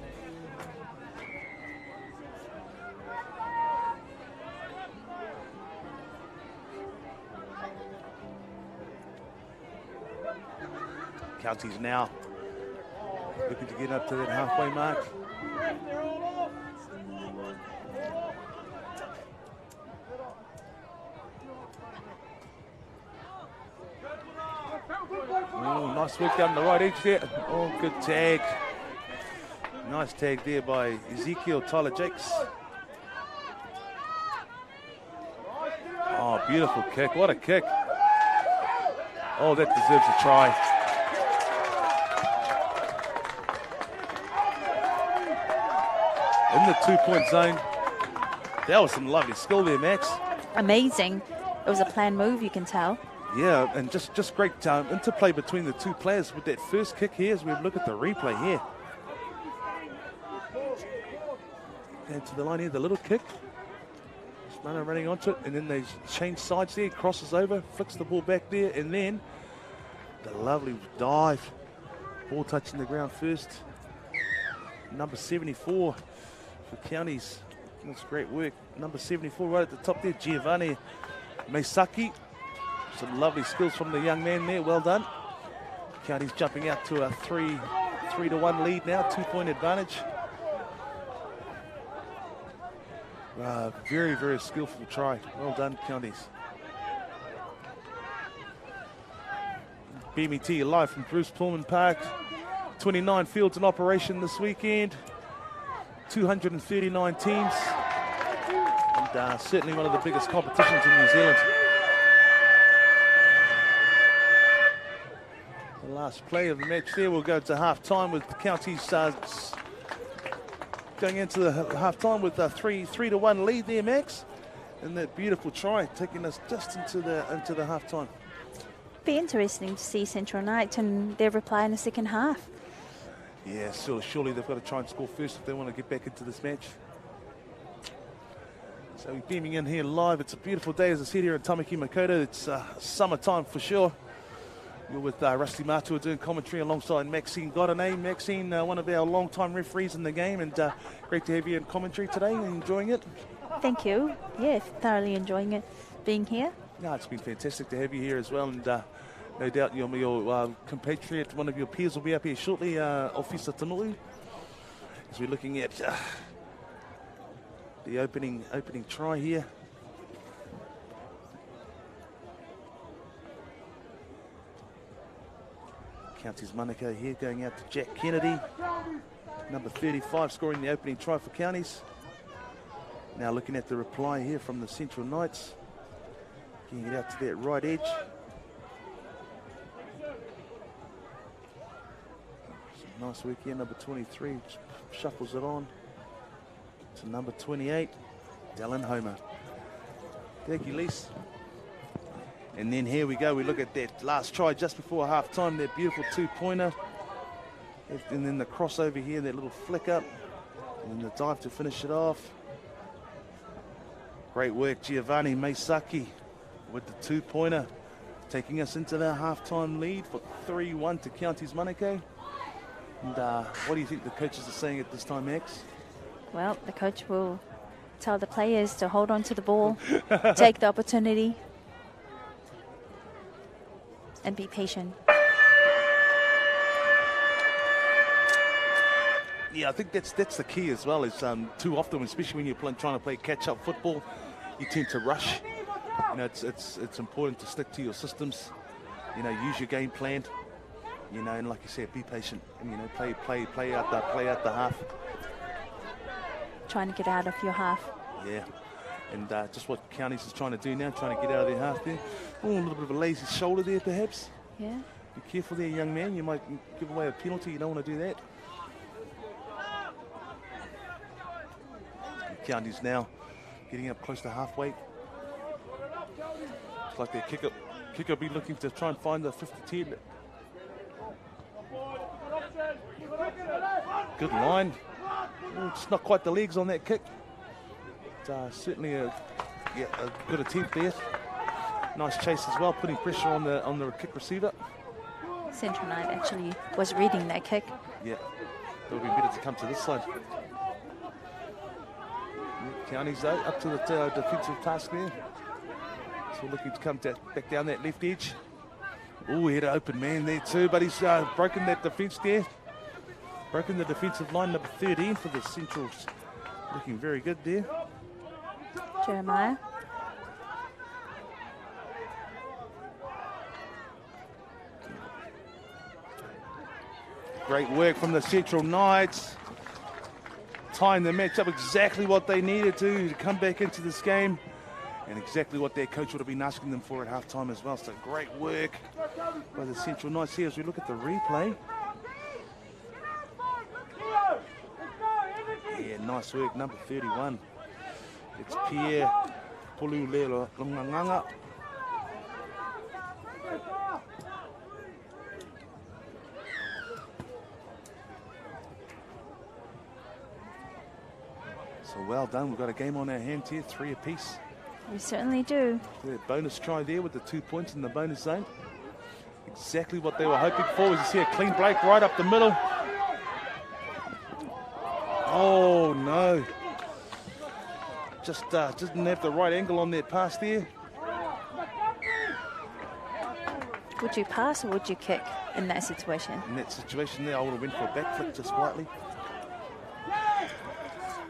Counties now looking to get up to that halfway mark. Oh, nice work down the right edge there. Oh, good tag. Nice tag there by Ezekiel Tyler Jakes. Oh, beautiful kick. What a kick. Oh, that deserves a try. In the 2-point zone. That was some lovely skill there, Max. Amazing. It was a planned move, you can tell. Yeah, and just great interplay between the 2 players with that first kick here as we look at the replay here. And to the line here, the little kick. Runner running onto it, and then they change sides there, crosses over, flicks the ball back there, and then the lovely dive. Ball touching the ground first. Number 74 for Counties. That's great work. Number 74 right at the top there, Giovanni Meisaki. Some lovely skills from the young man there. Well done. Counties jumping out to a 3-1 lead now. 2-point advantage. Very, very skillful try. Well done, Counties. Beaming to you live from Bruce Pulman Park. 29 fields in operation this weekend. 239 teams. And certainly one of the biggest competitions in New Zealand. The last play of the match there will go to half-time with the Counties going into the half-time with a 3-1 lead there, Max. And that beautiful try taking us just into the half-time. Be interesting to see Central Knights and their reply in the second half. Yeah, surely they've got to try and score first if they want to get back into this match. So we're beaming in here live. It's a beautiful day, as I said, here in Tamaki Makaurau. It's summertime for sure. We're with Rusty Matua doing commentary alongside Maxine Godinay. Maxine, one of our long-time referees in the game, and great to have you in commentary today. Enjoying it? Thank you. Yeah, thoroughly enjoying it, being here. No, it's been fantastic to have you here as well, and no doubt your compatriot, one of your peers, will be up here shortly, Officer Tanui, as we're looking at the opening try here. Counties Manukau here going out to Jack Kennedy, number 35, scoring the opening try for Counties. Now looking at the reply here from the Central Knights, getting it out to that right edge. Some nice work here, number 23 shuffles it on to number 28, Dallin Homer. Thank you, Lise. And then here we go, we look at that last try just before half-time, that beautiful two-pointer. And then the crossover here, that little flick up, and the dive to finish it off. Great work, Giovanni Maisaki with the two-pointer, taking us into the half-time lead for 3-1 to Counties Manukau. And what do you think the coaches are saying at this time, Max? Well, the coach will tell the players to hold on to the ball, take the opportunity, and be patient. Yeah, I think that's the key as well. Is too often, especially when you're trying to play catch-up football, you tend to rush. You know, it's important to stick to your systems. You know, use your game plan. You know, and like you said, be patient. And you know, play out the half. Trying to get out of your half. Yeah, and just what Counties is trying to do now, trying to get out of their half there. Oh, a little bit of a lazy shoulder there, perhaps. Yeah. Be careful there, young man. You might give away a penalty. You don't want to do that. And Counties now getting up close to halfway. Looks like their kicker will be looking to try and find the 50-10. Good line. Oh, it's not quite the legs on that kick. But, certainly a good attempt there. Nice chase as well, putting pressure on the kick receiver. Central Knight actually was reading that kick. Yeah, it would be better to come to this side. Counties though, up to the defensive task there. So looking to come back down that left edge. Oh, he had an open man there too, but he's broken that defence there. Broken the defensive line, number 13 for the Centrals. Looking very good there. Jeremiah. Great work from the Central Knights. Tying the match up exactly what they needed to come back into this game. And exactly what their coach would have been asking them for at halftime as well. So great work by the Central Knights here as we look at the replay. Yeah, nice work, number 31. It's Pierre Pululelo Longanganga. So well done, we've got a game on our hands here, 3 apiece. We certainly do. The bonus try there with the 2 points in the bonus zone. Exactly what they were hoping for. As you see, a clean break right up the middle. Oh no. Just didn't have the right angle on that pass there. Would you pass or would you kick in that situation? In that situation there, I would have went for a back flick just slightly.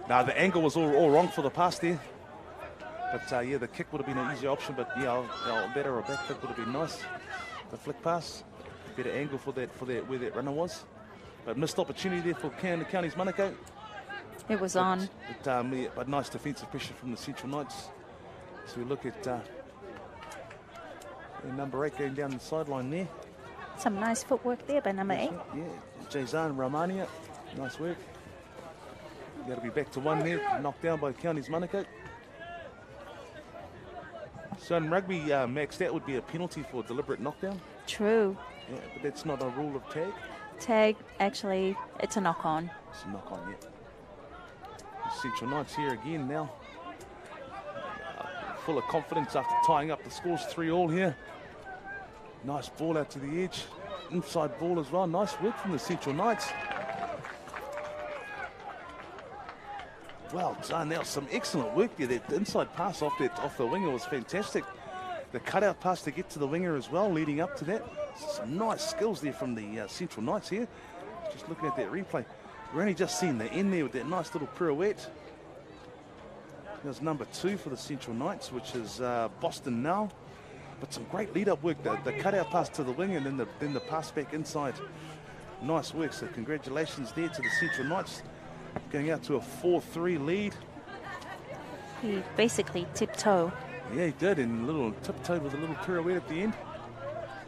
Now the angle was all wrong for the pass there. But yeah, the kick would have been an easier option, but yeah, better a back flick would have been nice. The flick pass, better angle for that where that runner was. But missed opportunity there for Counties Manukau. It was on. But nice defensive pressure from the Central Knights. So we look at number 8 going down the sideline there. Some nice footwork there by number 8. Yeah, Jazan Romania, nice work. Got to be back to 1 there, knocked down by Counties Manukau. So in rugby, Max, that would be a penalty for deliberate knockdown. True. Yeah, but that's not a rule of tag. Tag, actually, it's a knock-on. It's a knock-on, yeah. The Central Knights here again now. full of confidence after tying up the scores 3-3 here. Nice ball out to the edge. Inside ball as well. Nice work from the Central Knights. Well done. That was some excellent work there. That inside pass off the winger was fantastic. The cutout pass to get to the winger as well, leading up to that. Some nice skills there from the Central Knights here. Just looking at that replay. We're only just seeing the end there with that nice little pirouette. There's number 2 for the Central Knights, which is Boston now. But some great lead-up work. The cutout pass to the wing and then the pass back inside. Nice work. So congratulations there to the Central Knights, going out to a 4-3 lead. He basically tiptoed. Yeah, he did, and a little tiptoed with a little pirouette at the end.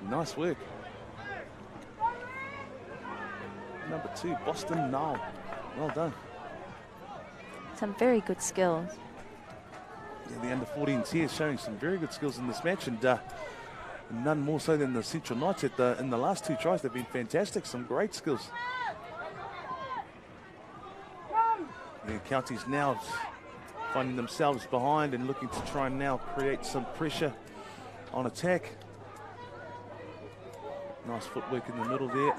Nice work. Number 2, Boston now. Well done. Some very good skills. Yeah, the under-14s here showing some very good skills in this match, and none more so than the Central Knights in the last 2 tries. They've been fantastic, some great skills. The counties now finding themselves behind and looking to try and now create some pressure on attack. Nice footwork in the middle there.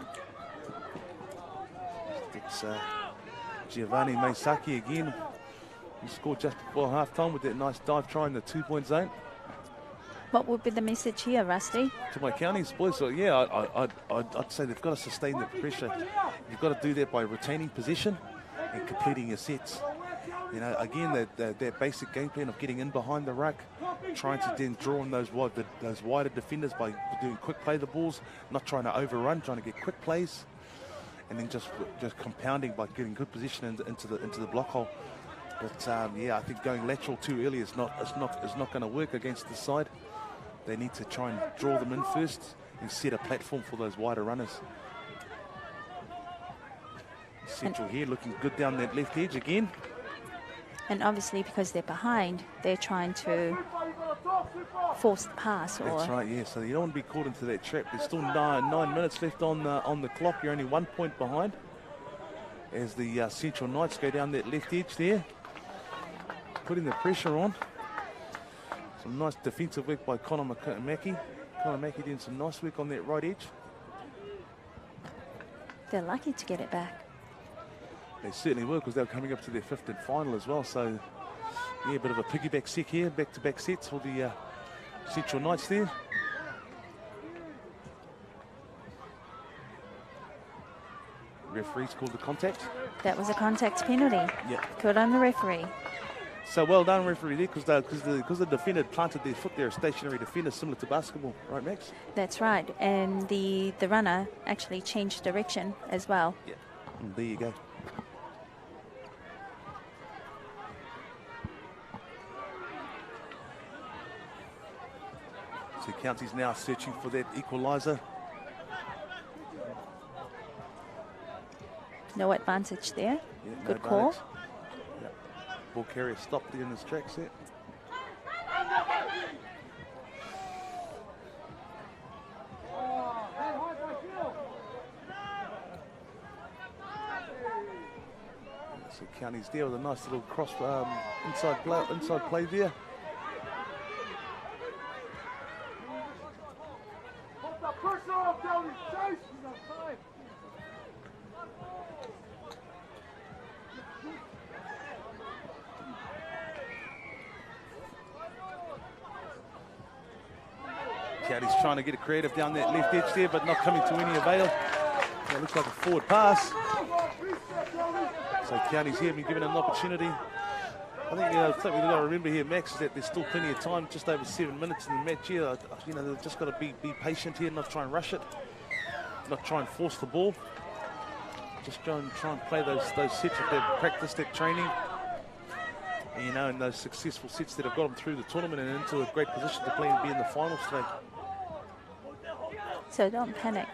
It's Giovanni Meisaki again. He scored just before half-time with that nice dive try in the 2-point zone. What would be the message here, Rusty? To my counties boys, so yeah, I'd say they've got to sustain the pressure. You've got to do that by retaining possession and completing your sets. You know, again, that basic game plan of getting in behind the ruck, trying to then draw on those wider defenders by doing quick play the balls, not trying to overrun, trying to get quick plays, and then just compounding by getting good position into the block hole. But yeah, I think going lateral too early is not going to work against this side. They need to try and draw them in first and set a platform for those wider runners. Central here looking good down that left edge again. And obviously because they're behind, they're trying to force the pass. That's right, yeah. So you don't want to be caught into that trap. There's still 9 minutes left on the clock. You're only 1 point behind as the Central Knights go down that left edge there, putting the pressure on. Some nice defensive work by Connor Mackey. Connor Mackey doing some nice work on that right edge. They're lucky to get it back. They certainly were, because they were coming up to their 5th and final as well. So, yeah, a bit of a piggyback set here, back-to-back sets for the Central Knights there. Referee's called the contact. That was a contact penalty. Yep. Good on the referee. So well done, referee, there, because the defender planted their foot there, a stationary defender, similar to basketball, right, Max? That's right, and the runner actually changed direction as well. Yeah, and there you go. So County's now searching for that equaliser. No advantage there. Yeah, no good call. advantage. Yep. Ball carrier stopped there in his tracks there. So County's there with a nice little cross inside play there. County's trying to get it creative down that left edge there, but not coming to any avail. It looks like a forward pass. So County's here, been given an opportunity. I think something we've got to remember here, Max, is that there's still plenty of time, just over 7 minutes in the match here. You know, they've just got to be patient here, not try and rush it, not try and force the ball. Just try and play those sets that they've practiced at training. You know, and those successful sets that have got them through the tournament and into a great position to play and be in the finals today. So don't panic.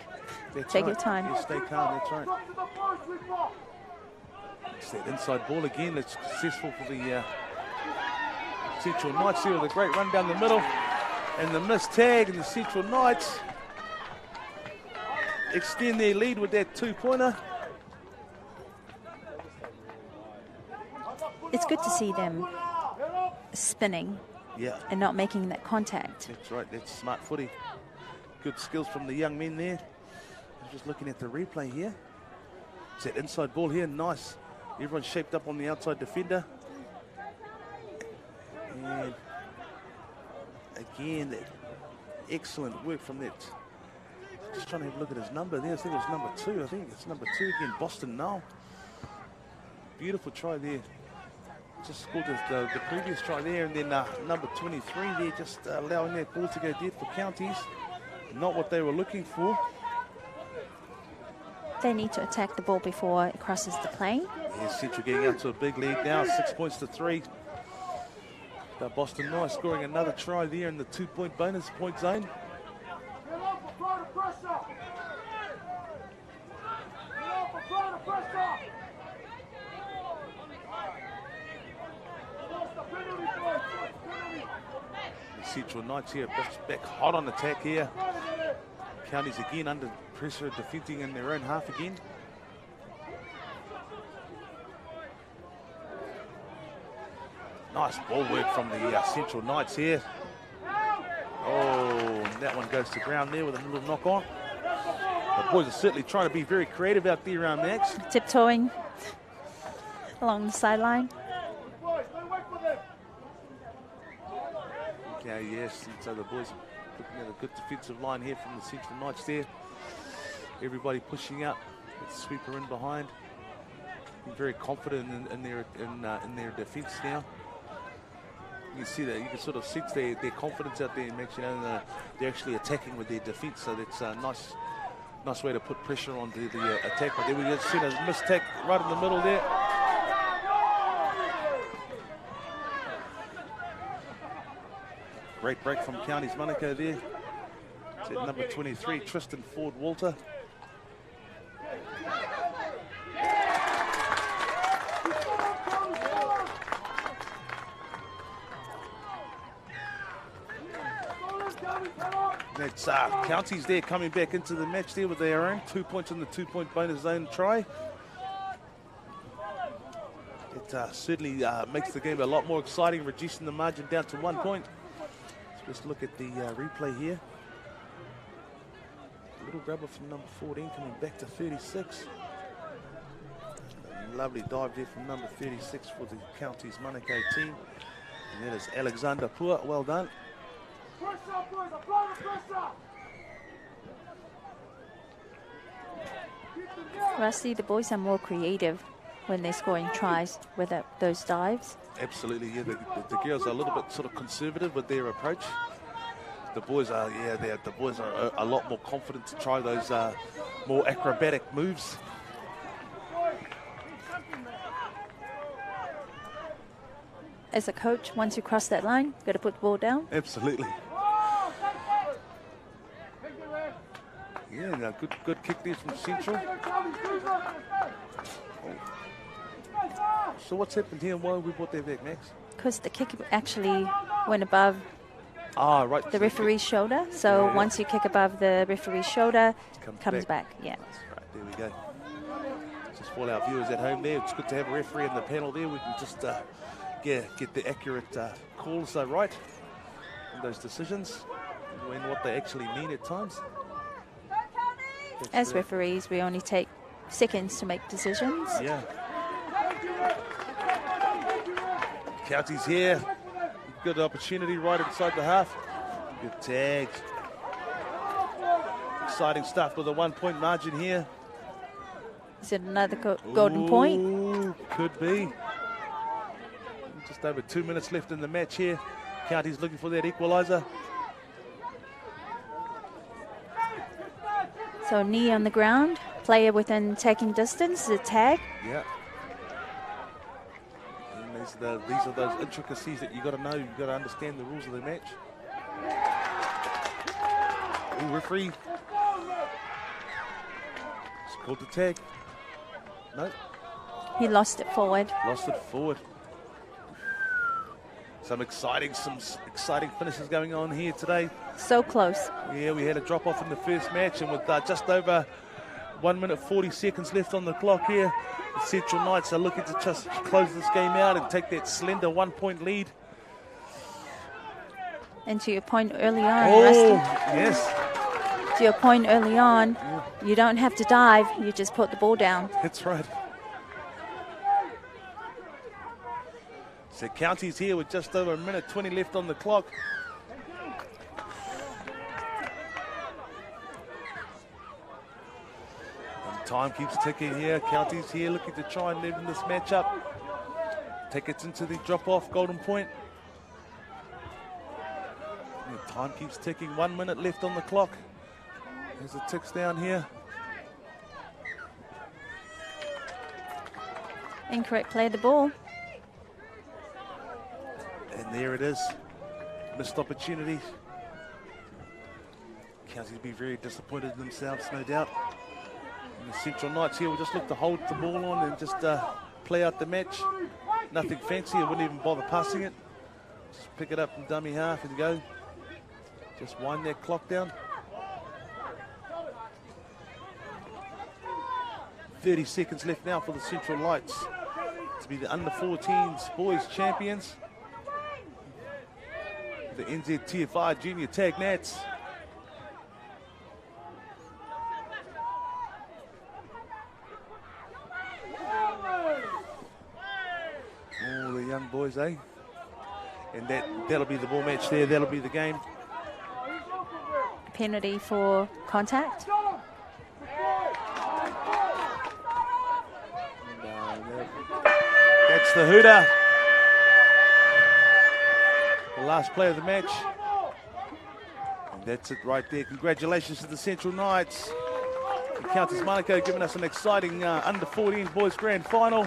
That's Take right. your time. Yeah, stay calm, that's right. It's that inside ball again that's successful for the Central Knights here with a great run down the middle. And the missed tag, and the Central Knights extend their lead with that 2-pointer. It's good to see them spinning Yeah. and not making that contact. That's right. That's smart footy. Good skills from the young men there. I'm just looking at the replay here. It's that inside ball here. Nice. Everyone's shaped up on the outside defender. And again, that excellent work from that. Just trying to have a look at his number there. I think it was number 2. I think it's number 2 again, Boston now. Beautiful try there. Just scored the previous try there, and then number 23 there, just allowing that ball to go dead for Counties. Not what they were looking for. They need to attack the ball before it crosses the plane. Yeah, Central getting out to a big lead now, 6 points to 3. Boston Knights scoring another try there in the 2-point bonus point zone. The Central Knights here back hot on attack here. Counties again under pressure, defending in their own half again. Nice ball work from the Central Knights here. Oh, that one goes to ground there with a little knock on. The boys are certainly trying to be very creative out there, Max. Tiptoeing along the sideline. Okay, yes, and so the boys are looking at a good defensive line here from the Central Knights there. Everybody pushing up, the sweeper in behind. Very confident in their defence now. You can see that, you can sort of sense their confidence out there, Max. You know, they're actually attacking with their defence, so that's a nice way to put pressure on the attack. But then we just seen a missed tack right in the middle there. Great break from Counties Manukau there. It's at number 23, Tristan Ford Walter. That's Counties there coming back into the match there with their own 2 points in the 2-point bonus zone try. It certainly makes the game a lot more exciting, reducing the margin down to 1 point. Let's just look at the replay here. A little grabber from number 14 coming back to 36. A lovely dive there from number 36 for the Counties Manukau team. And that is Alexander Pua. Well done. Rusty, the boys are more creative when they're scoring tries with those dives. Absolutely, yeah. The girls are a little bit sort of conservative with their approach. The boys are, the boys are a lot more confident to try those more acrobatic moves. As a coach, once you cross that line, you've got to put the ball down. Absolutely. Yeah, no, good kick there from Central. So what's happened here and why we brought that back, Max? Because the kick actually went above right. the referee's shoulder. So once you kick above the referee's shoulder, it comes back. Yeah. That's right, there we go. Just for our viewers at home there, it's good to have a referee in the panel there. We can just get the accurate calls right on those decisions and what they actually mean at times. As referees, we only take seconds to make decisions. Yeah. Counties here. Good opportunity right inside the half. Good tag. Exciting stuff with a 1 point margin here. Is it another golden point? Could be. Just over 2 minutes left in the match here. Counties looking for that equaliser. So knee on the ground, player within taking distance, the tag. Yeah. And these are those intricacies that you've got to know. You've got to understand the rules of the match. Ooh, referee. It's called the tag. No. He lost it forward. Lost it forward. Some exciting finishes going on here today. So close. Yeah, we had a drop off in the first match, and with just over 1 minute 40 seconds left on the clock here, the Central Knights are looking to just close this game out and take that slender 1 point lead. And to your point early on, Oh, Rusty, yes, to your point early on, you don't have to dive, you just put the ball down. that's right. So County's here with just over a minute 20 left on the clock. And time keeps ticking here. County's here looking to try and even this match up. Take it into the drop-off golden point. And time keeps ticking. 1 minute left on the clock. As it ticks down here. Incorrect play of the ball. And there it is. Missed opportunity. County will be very disappointed in themselves, no doubt. And the Central Knights here will just look to hold the ball on and just play out the match. Nothing fancy. I wouldn't even bother passing it. Just pick it up from dummy half and go. Just wind that clock down. 30 seconds left now for the Central Knights to be the under-14s boys champions. The NZTFI Junior Tag Nats. All the young boys, eh? And that'll be the ball match there. That'll be the game. Penalty for contact. That's the hooter. The last play of the match. And that's it right there. Congratulations to the Central Knights. The Countess Monaco giving us an exciting under-14 boys grand final.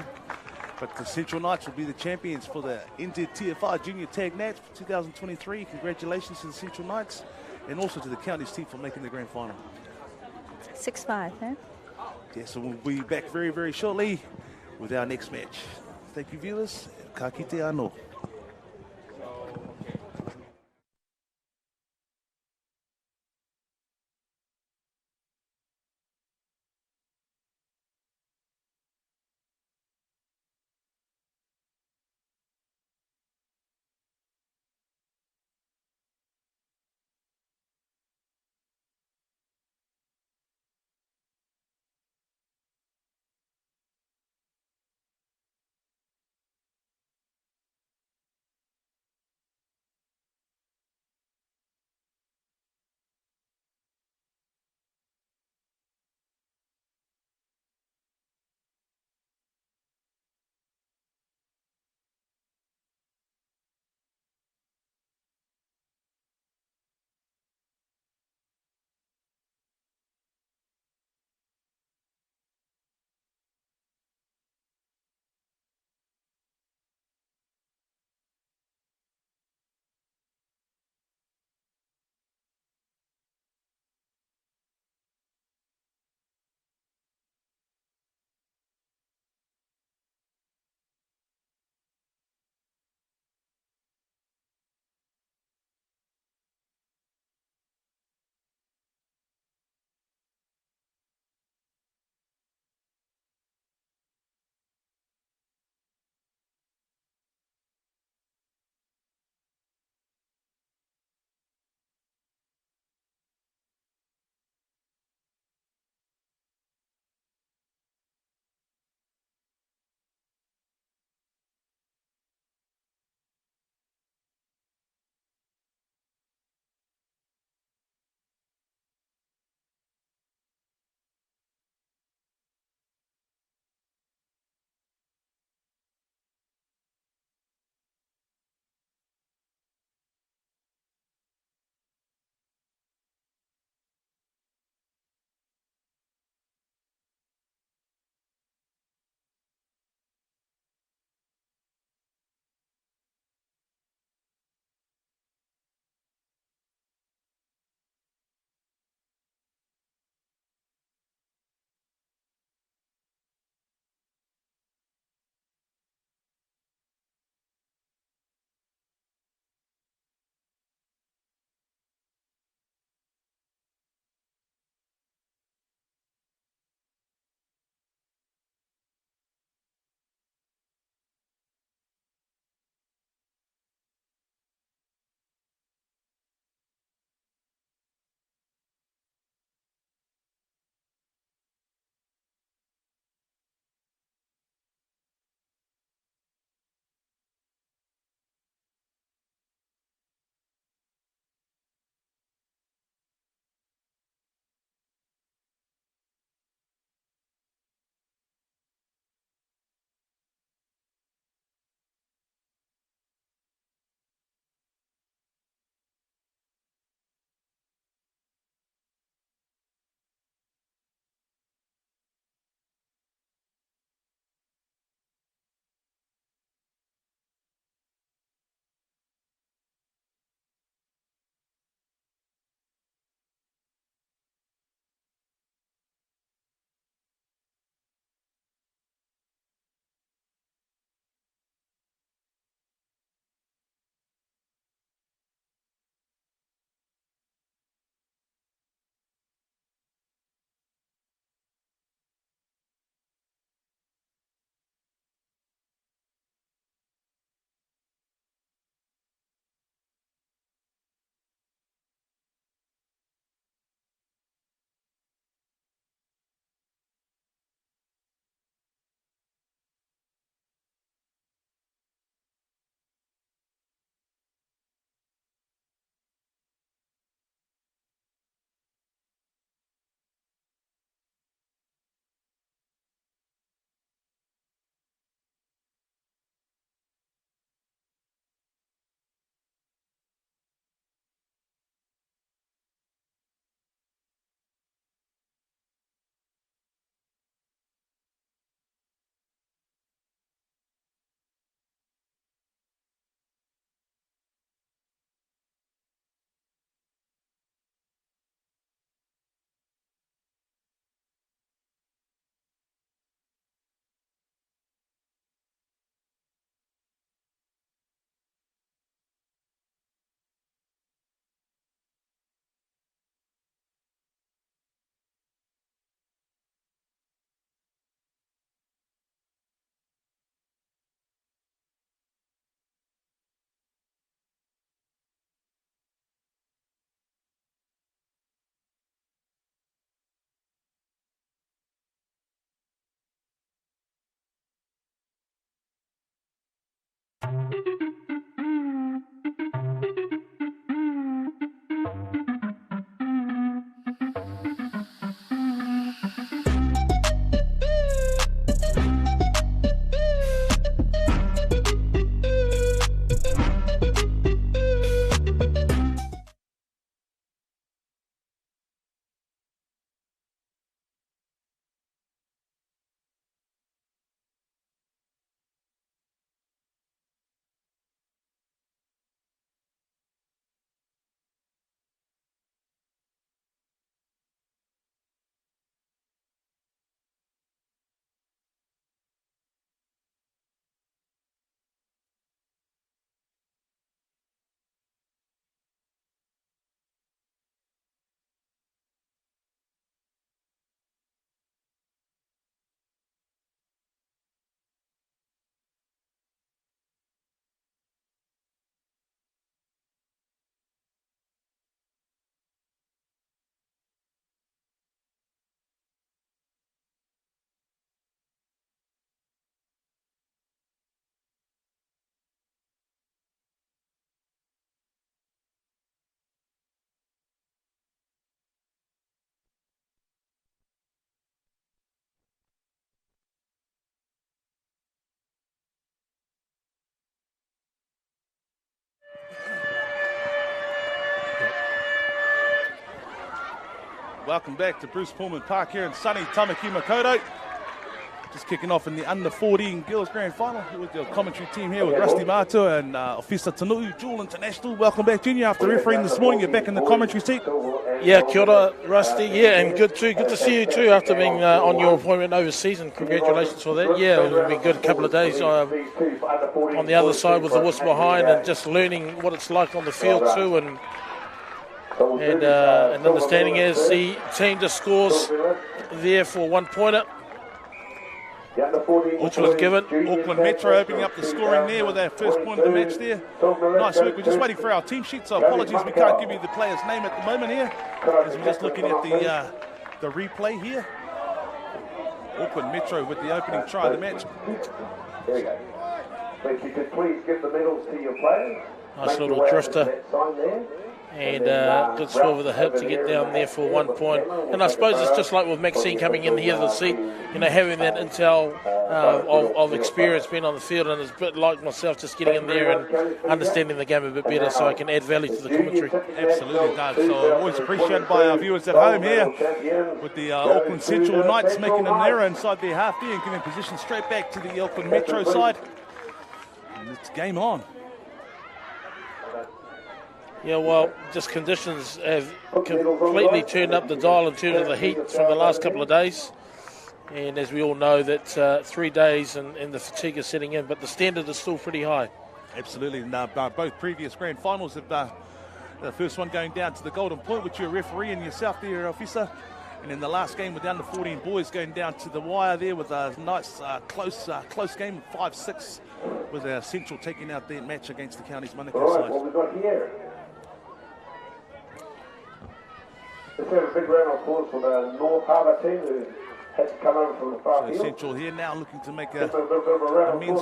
But the Central Knights will be the champions for the NZTFI Junior Tag Nats for 2023. Congratulations to the Central Knights and also to the Counties team for making the grand final. 6-5, eh? Yeah, so we'll be back very, very shortly with our next match. Thank you, viewers. Ka kite anō. Welcome back to Bruce Pulman Park here in sunny Tamaki Makaurau. Just kicking off in the under-14 girls grand final with the commentary team here with Rusty Matua and Officer Tanui, Jewel International. Welcome back, Junior. After refereeing this morning, you're back in the commentary seat. Yeah, kia ora, Rusty. Yeah, and good too. Good to see you too after being on your appointment overseas, and congratulations for that. Yeah, it'll be a good couple of days on the other side with the whistle behind and just learning what it's like on the field too, and understanding as the team just scores there for 1 pointer, which was given. Auckland Metro opening up the scoring there with our first point of the match there. Nice work. We're just waiting for our team sheet, so apologies we can't give you the player's name at the moment here, as we're just looking at the replay here. Auckland Metro with the opening try of the match. There you go. So if you could please give the medals to your players. Nice little drifter. And good swell with the hip to get down there for 1 point. And I suppose it's just like with Maxine coming in here to the seat, you know, having that intel of experience being on the field, and it's a bit like myself just getting in there and understanding the game a bit better so I can add value to the commentary. Absolutely, Doug. So always appreciated by our viewers at home here with the Auckland Central Knights making an error inside their half there and giving position straight back to the Auckland Metro side. And it's game on. Yeah, well, just conditions have completely turned up the dial in terms of the heat from the last couple of days. And as we all know, that 3 days and the fatigue is setting in, but the standard is still pretty high. Absolutely. And both previous grand finals have the first one going down to the Golden Point, which you're refereeing yourself there, Officer. And in the last game with the under-14 boys going down to the wire there with a nice close game, 5-6, with our Central taking out their match against the Counties Manukau side. What we've got here. Let's have a big round of applause for the North Harbour team who had to come over from the far field. Central here now looking to make amends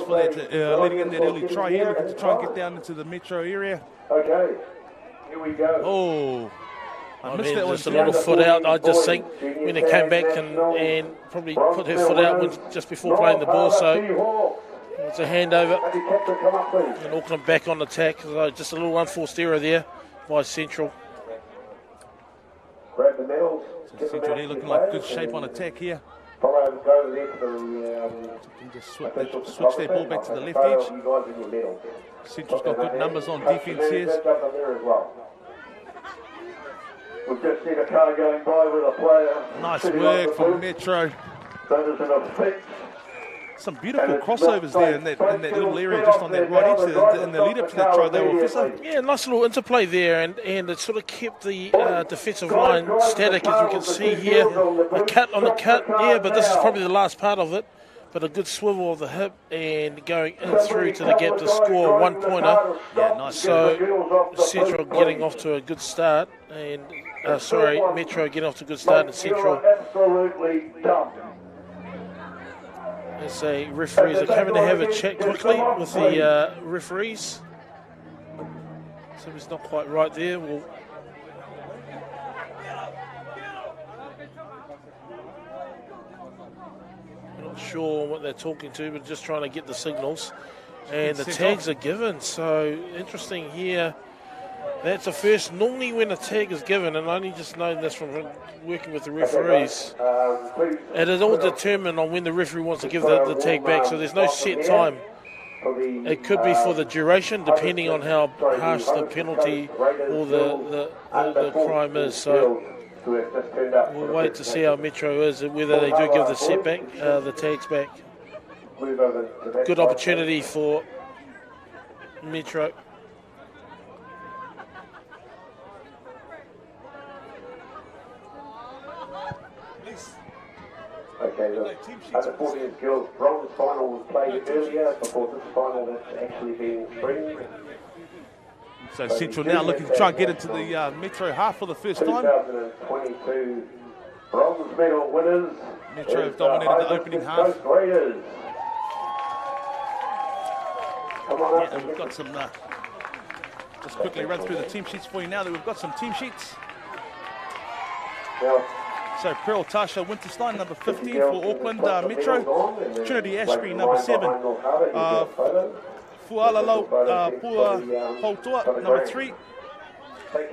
for that, letting in that early try here, looking to try and get down into the metro area. Okay, here we go. Oh, I mean, just a little foot out. I just think when they came back and probably put her foot out just before playing the ball, so it's a handover. And Auckland back on attack. So just a little unforced error there by Central. Grab the medals. So Central here looking like good shape on attack here. Just switch their ball back to the left edge. Central's got good numbers on defence here. We've just seen a car going by with a player. Nice work from Metro. Some beautiful crossovers there in that little area just on that right edge there, in the lead up to that try there, Officer. Yeah, nice little interplay there, and it sort of kept the defensive line static, as we can see here. A cut on the cut, yeah, but this is probably the last part of it. But a good swivel of the hip and going in through to the gap to score 1 pointer. Yeah, nice. So Central getting off to a good start, and Metro getting off to a good start, and Central. Let's say referees are having to have a chat quickly with the referees. Something's not quite right there. Well, not sure what they're talking to, but just trying to get the signals. And the tags are given. So interesting here. That's the first. Normally when a tag is given, and I only just know this from working with the referees, it is all determined on when the referee wants to give the tag back, so there's no set time. It could be for the duration, depending on how harsh the penalty or the crime is. So we'll wait to see how Metro is, whether they do give the set back, the tags back. Good opportunity for Metro. Okay, look, under 14 girls bronze final was played earlier before this final has actually been spring. So Central now looking to try and get into the Metro half for the first time. 2022 bronze medal winners. Metro have dominated the opening half. Yeah, and we've got some, just quickly run through the team sheets for you now that we've got some team sheets. Now, so Pearl Tasha Winterstein, number 15 for Auckland Metro. Trinity Ashbury, number 7. Fualalo Pua Hautoa, number 3.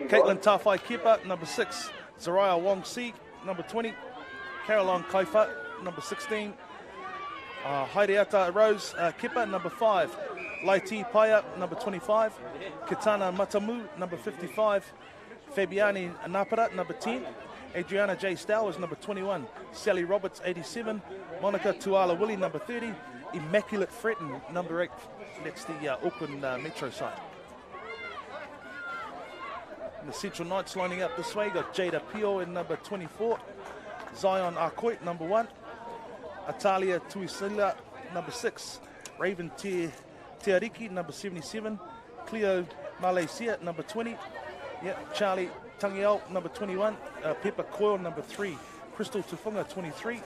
Caitlin Tawhai Kepa, number 6. Zariah Wong Si, number 20. Caroline Kaifa, number 16. Haireata Rose Kepa, number 5. Laiti Paya, number 25. Kitana Matamu, number 55. Fabiani Napara, number 10. Adriana J. Stowers, number 21. Sally Roberts, 87. Monica Tuala Willie, number 30. Immaculate Fretton, number 8. That's the Auckland Metro side. And the Central Knights lining up this way. Got Jada Pio in number 24. Zion Arcoit, number 1. Atalia Tuisila, number 6. Raven Teariki, number 77. Cleo Malaysia, number 20. Charlie Tangiao, number 21. Pepper Coyle, number 3. Crystal Tufunga, 23.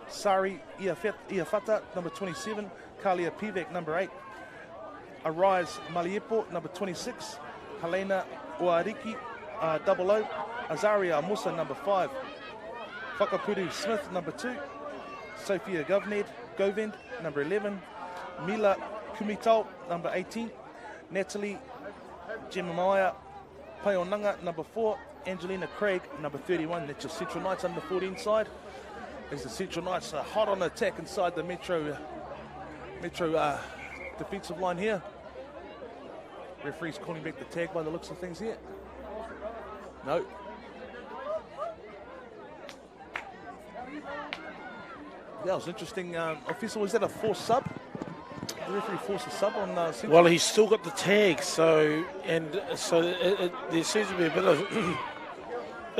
Sari Iafata, number 27. Kalia Pivek, number 8. Arise Maliepo, number 26. Helena Oariki, 00. Azaria Musa, number 5. Whakapuru Smith, number 2. Sophia Govend, number 11. Mila Kumitau, number 18. Natalie Jemimaya Paionanga, number 4. Angelina Craig, number 31. That's your Central Knights under 14 side. As the Central Knights are hot on attack inside the Metro defensive line here. Referee's calling back the tag by the looks of things here. No. That was interesting. Official, was that a forced sub? The referee forced a sub on Central. Well, he's still got the tag, so there seems to be a bit of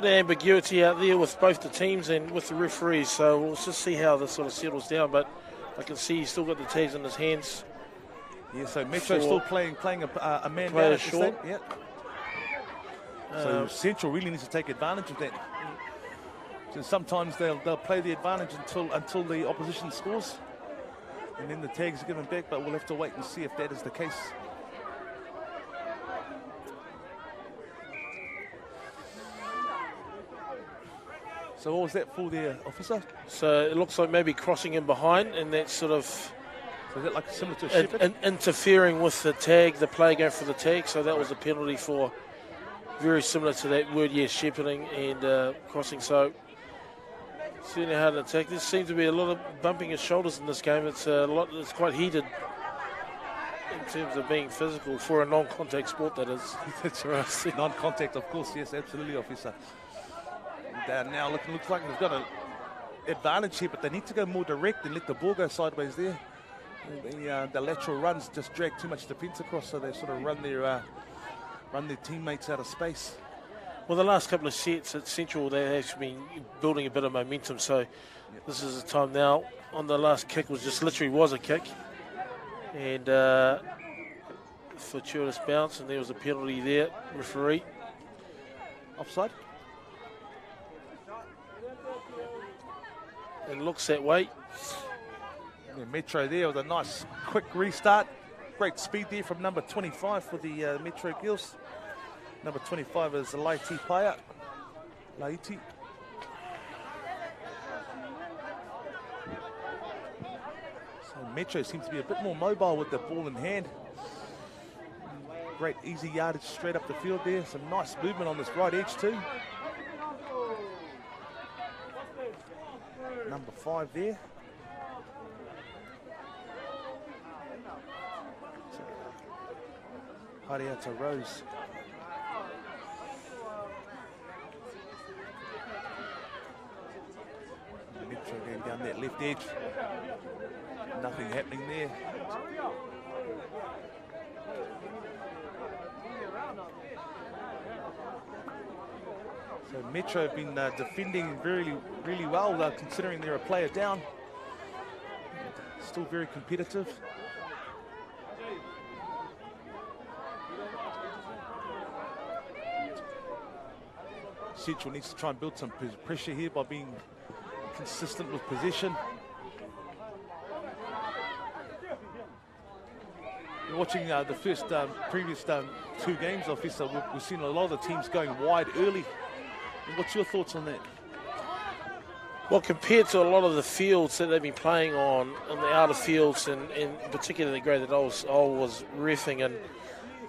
ambiguity out there with both the teams and with the referees. So we'll just see how this sort of settles down. But I can see he's still got the tags in his hands. Yeah, so Metro's still playing a man down at short. Yeah. So Central really needs to take advantage of that. So sometimes they'll play the advantage until the opposition scores, and then the tags are given back. But we'll have to wait and see if that is the case. So what was that for there, officer? So it looks like maybe crossing in behind, and that's sort of. So is that like similar to a shepherd? Interfering with the tag, the player going for the tag. So that was a penalty for very similar to that word, yes, shepherding and crossing. So certainly hard to attack. There seems to be a lot of bumping of shoulders in this game. It's it's quite heated in terms of being physical for a non-contact sport. That is. That's right. Non-contact, of course. Yes, absolutely, officer. And now looks like they've got an advantage here, but they need to go more direct and let the ball go sideways there. The lateral runs just drag too much defence across, so they sort of run their teammates out of space. Well, the last couple of sets at Central, they've actually been building a bit of momentum, so this is the time now. On the last kick was a kick, and fortuitous bounce, and there was a penalty there. Referee offside. It looks that way. Yeah, Metro there with a nice quick restart. Great speed there from number 25 for the Metro Girls. Number 25 is the Laiti player. Laiti. So Metro seems to be a bit more mobile with the ball in hand. Great easy yardage straight up the field there. Some nice movement on this right edge too. Number 5 there. Aotearoa. Metro going down that left edge. Nothing happening there. So Metro have been defending really well, considering they're a player down. Still very competitive. Central needs to try and build some pressure here by being consistent with possession. Watching the previous 2 games of this, we've seen a lot of the teams going wide early. What's your thoughts on that? Well, compared to a lot of the fields that they've been playing on the outer fields, and particularly the grade that I was reffing, and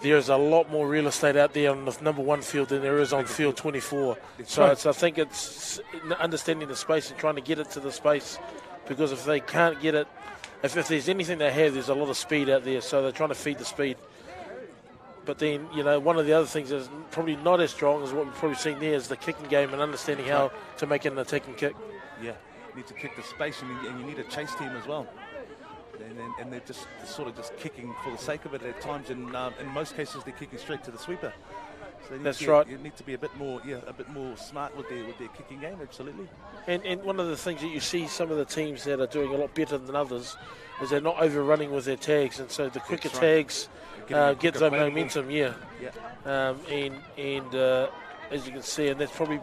there's a lot more real estate out there on the number 1 field than there is on field 24. So I think it's understanding the space and trying to get it to the space, because if they can't get it, if there's anything they have, there's a lot of speed out there, so they're trying to feed the speed. But then, one of the other things that's probably not as strong as what we've probably seen there is the kicking game and understanding how to make an attacking kick. Yeah, you need to kick the space, and you need a chase team as well. And they're just sort of just kicking for the sake of it at times, and in most cases they're kicking straight to the sweeper. So that's right. You need to be a bit more smart with their kicking game, absolutely. And one of the things that you see some of the teams that are doing a lot better than others is they're not overrunning with their tags, and so the quicker tags get the momentum. Yeah. And as you can see, and that's probably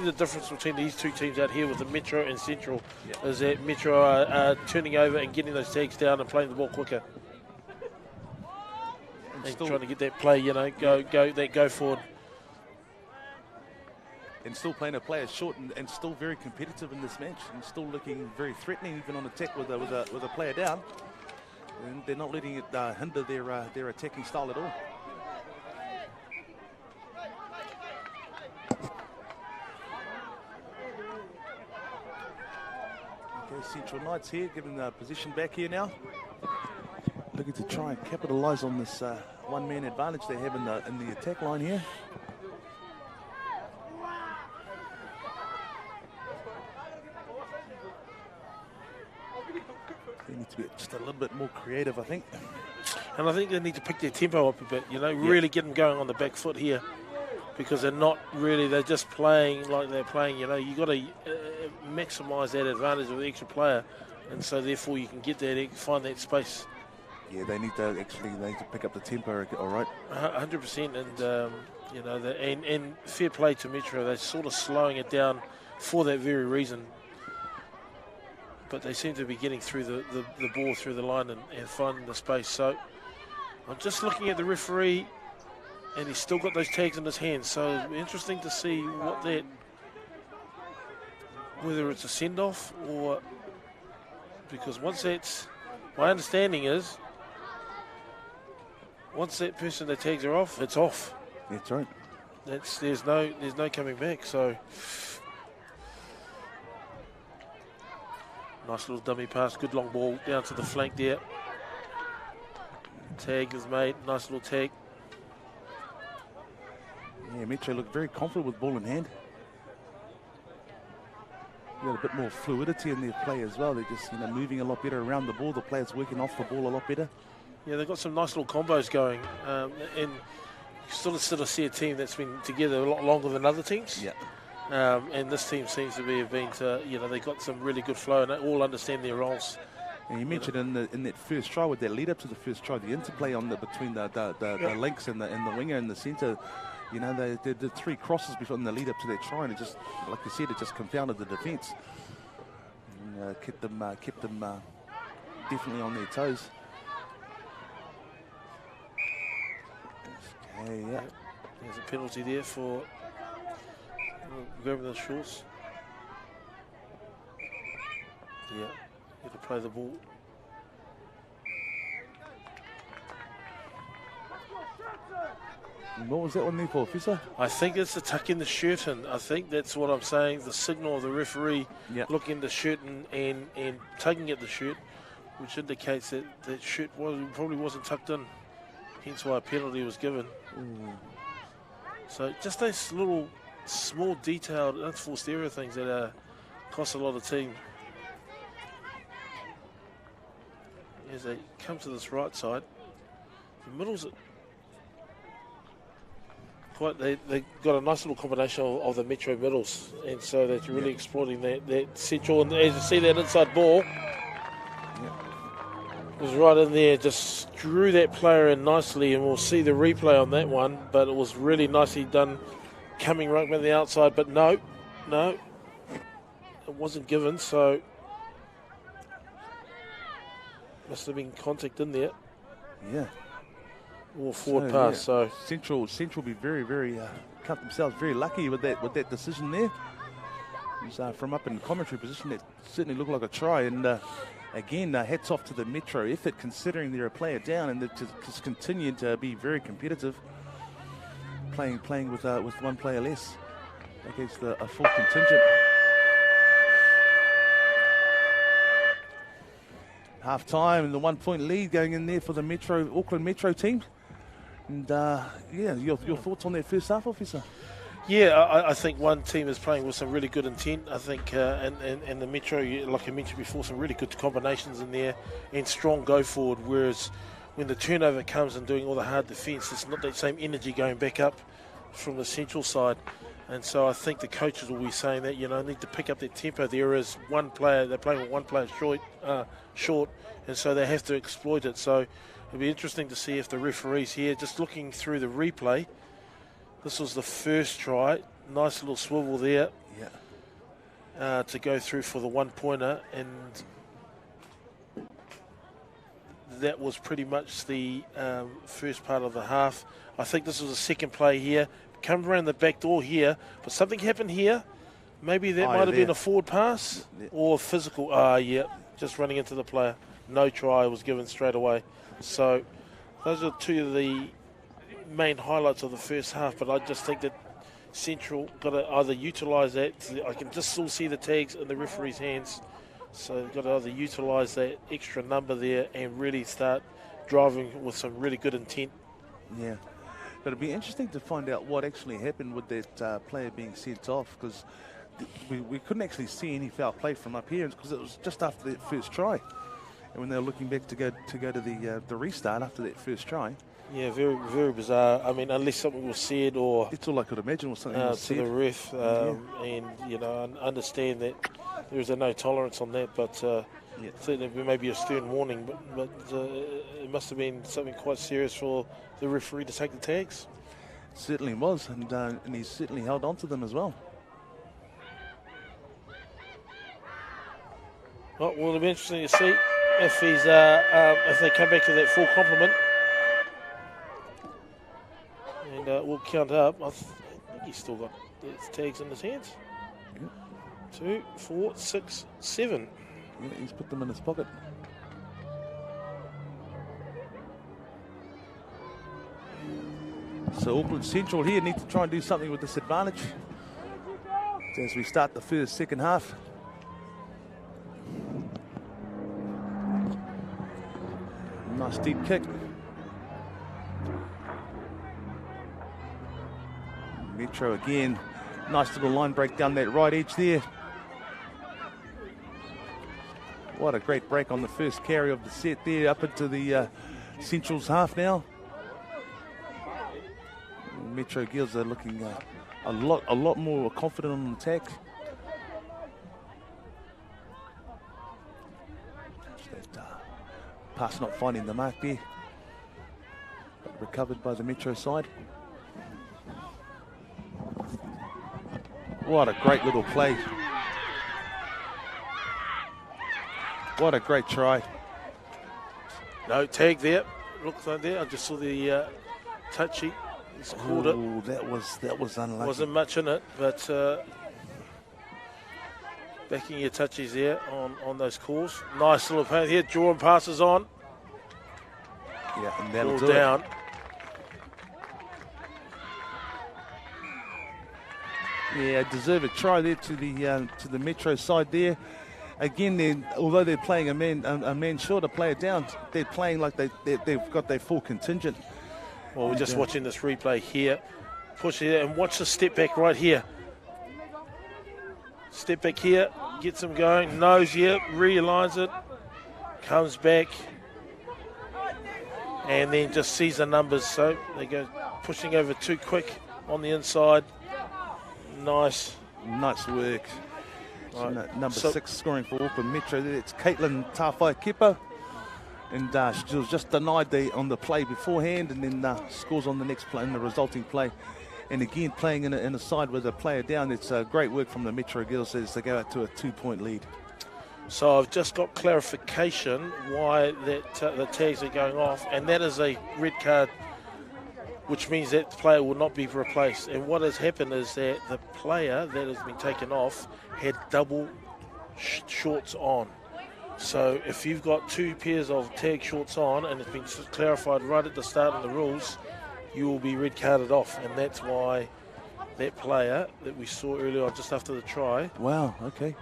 the difference between these 2 teams out here with the Metro and Central, is that Metro are turning over and getting those tags down and playing the ball quicker. And trying to get that play, go forward. And still playing a player short, and still very competitive in this match, and still looking very threatening even on attack with a player down. And they're not letting it hinder their attacking style at all. Okay, Central Knights here, given the position back here now. Looking to try and capitalise on this one-man advantage they have in the attack line here. They need to be just a little bit more creative, I think. And I think they need to pick their tempo up a bit, really get them going on the back foot here, because they're just playing like they're playing, You've got to maximise that advantage of the extra player, and so therefore you can get that, find that space. Yeah, they need to pick up the tempo, all right. 100%, and and fair play to Metro. They're sort of slowing it down for that very reason. But they seem to be getting through the ball through the line and finding the space. So I'm just looking at the referee, and he's still got those tags in his hands. So interesting to see whether it's a send-off or, because my understanding is, once that person, the tags are off, it's off. That's right. There's no coming back. So nice little dummy pass, good long ball down to the flank there. Tag is made, nice little tag. Yeah, Metro look very confident with ball in hand. Got a bit more fluidity in their play as well. They're just moving a lot better around the ball. The players working off the ball a lot better. Yeah, they've got some nice little combos going, and you sort of see a team that's been together a lot longer than other teams. Yeah. And this team seems to be they got some really good flow, and they all understand their roles. And you mentioned in that first try, with that lead up to the first try, the interplay between the links and the winger and the centre. They did 3 crosses before in the lead up to that try, and it just, like you said, it just confounded the defence. Kept them definitely on their toes. Okay, yeah. There's a penalty there for grabbing the shorts. Yeah, you have to play the ball. And what was that one there for, Officer? I think it's a tuck in the shirt, and I think that's what I'm saying. The signal of the referee looking at the shirt and tugging at the shirt, which indicates that that shirt probably wasn't tucked in, hence why a penalty was given. So just those little small detailed unforced error things that cost a lot of team. As they come to this right side, the middle's they got a nice little combination of the Metro middles, and so they're really exploiting that central. And as you see, that inside ball was right in there, just drew that player in nicely, and we'll see the replay on that one. But it was really nicely done, coming right from the outside. But no, it wasn't given. So must have been contact in there. Yeah. Or forward pass. So Central be very cut themselves very lucky with that decision there. It was, from up in commentary position, it certainly looked like a try. And again, hats off to the Metro effort, considering they're a player down and they've just continued to be very competitive, playing with one player less against a full contingent. Half time and the 1 point lead going in there for the Auckland Metro team. And your thoughts on that first half, Officer? Yeah, I think one team is playing with some really good intent. I think and the Metro, like I mentioned before, some really good combinations in there and strong go forward. Whereas when the turnover comes and doing all the hard defence, it's not that same energy going back up from the Central side. And so I think the coaches will be saying that, need to pick up their tempo. There is one player, they're playing with one player short, and so they have to exploit it. So it'll be interesting to see if the referees here, just looking through the replay, this was the first try, nice little swivel there to go through for the 1 pointer, and that was pretty much the first part of the half. I think this was the second play here. Come around the back door here, but something happened here. Maybe that might have been a forward pass or physical. Just running into the player. No try was given straight away. So those are two of the main highlights of the first half, but I just think that Central got to either utilise that. I can just still see the tags in the referee's hands. So they've got to either utilise that extra number there and really start driving with some really good intent. Yeah. But it'd be interesting to find out what actually happened with that player being sent off, because we couldn't actually see any foul play from up here, because it was just after that first try, and when they were looking back to go to the restart after that first try. Yeah, very very bizarre. I mean, unless something was said, or it's all I could imagine was something was said to the ref, and understand that there is a no tolerance on that, but. Certainly maybe a stern warning, but it must have been something quite serious for the referee to take the tags. Certainly was, and he certainly held on to them as well. Well, it'll be interesting to see if he's if they come back to that full complement, and we'll count up. I think he's still got his tags in his hands. 2, 4, 6, 7. Yeah, he's put them in his pocket. So Auckland Central here need to try and do something with this advantage as we start the second half. Nice deep kick. Metro again. Nice little line break down that right edge there. What a great break on the first carry of the set there, up into the Central's half now. Metro Gills are looking a lot more confident on attack. That pass not finding the mark there. Recovered by the Metro side. What a great little play. What a great try. No, tag there. Looks like there. I just saw the touchy. He's called it. Ooh, that was unlucky. Wasn't much in it, but backing your touchies there on those calls. Nice little pass here. Drawing passes on. Yeah, and that'll Ball do down. it. Yeah, deserved try there to the Metro side there. Again, although they're playing a man short, a player down, they're playing like they've got their full contingent. Well, we're just watching this replay here. Push it and watch the step back right here. Step back here, gets him going. Nose here, realigns it, comes back, and then just sees the numbers. So they go pushing over too quick on the inside. Nice work. Right. Number 6 scoring for Auckland Metro. It's Caitlin Tawhai-Kepa. And she was just denied on the play beforehand, and then scores on the next play, in the resulting play. And again, playing in a side with a player down, it's great work from the Metro girls as they go out to a 2-point lead. So I've just got clarification why that the tags are going off, and that is a red card, which means that player will not be replaced. And what has happened is that the player that has been taken off had double shorts on. So if you've got 2 pairs of tag shorts on, and it's been clarified right at the start of the rules, you will be red carded off, and that's why that player that we saw earlier on just after the try. Wow, okay.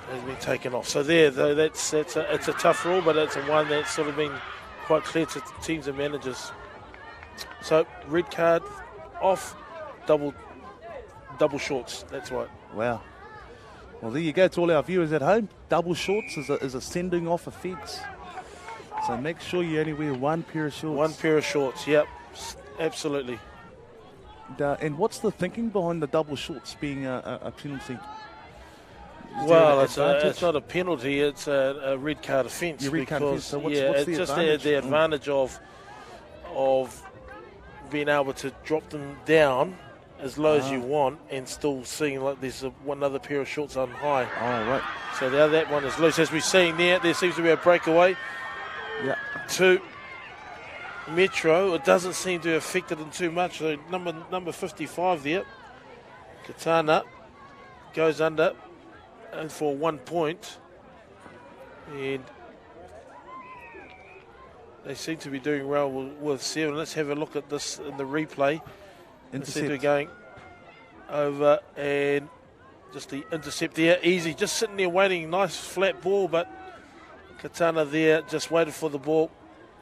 Has been taken off. So there, though, it's a tough rule, but it's one that's sort of been quite clear to teams and managers. So red card off, double shorts. That's right. Wow. Well, there you go to all our viewers at home. Double shorts is a sending off offence. So make sure you only wear 1 pair of shorts. 1 pair of shorts. Yep, absolutely. And what's the thinking behind the double shorts being a penalty? Well, it's not a penalty, it's a red card offence. Red card offence. So what's it's the just advantage? the advantage of being able to drop them down as low as you want and still seeing like there's one other pair of shorts on high. Oh, right. So now that one is loose. As we've seen there seems to be a breakaway. Yeah. To Metro, it doesn't seem to have affected them too much. So number 55 there, Katana, goes under and for 1 point, and they seem to be doing well with 7. Let's have a look at this in the replay. They seem to be going over, and just the intercept there, easy, just sitting there waiting. Nice flat ball, but Katana there just waited for the ball,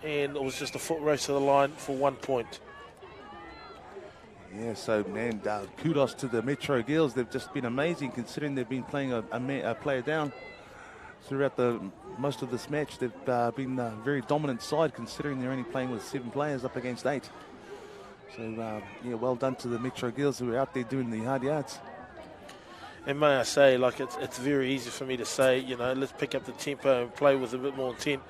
and it was just a foot race to the line for 1 point. Yeah, so, man, kudos to the Metro girls. They've just been amazing considering they've been playing a player down throughout most of this match. They've been a very dominant side considering they're only playing with 7 players up against 8. So, yeah, well done to the Metro girls who are out there doing the hard yards. And may I say, like, it's very easy for me to say, let's pick up the tempo and play with a bit more intent.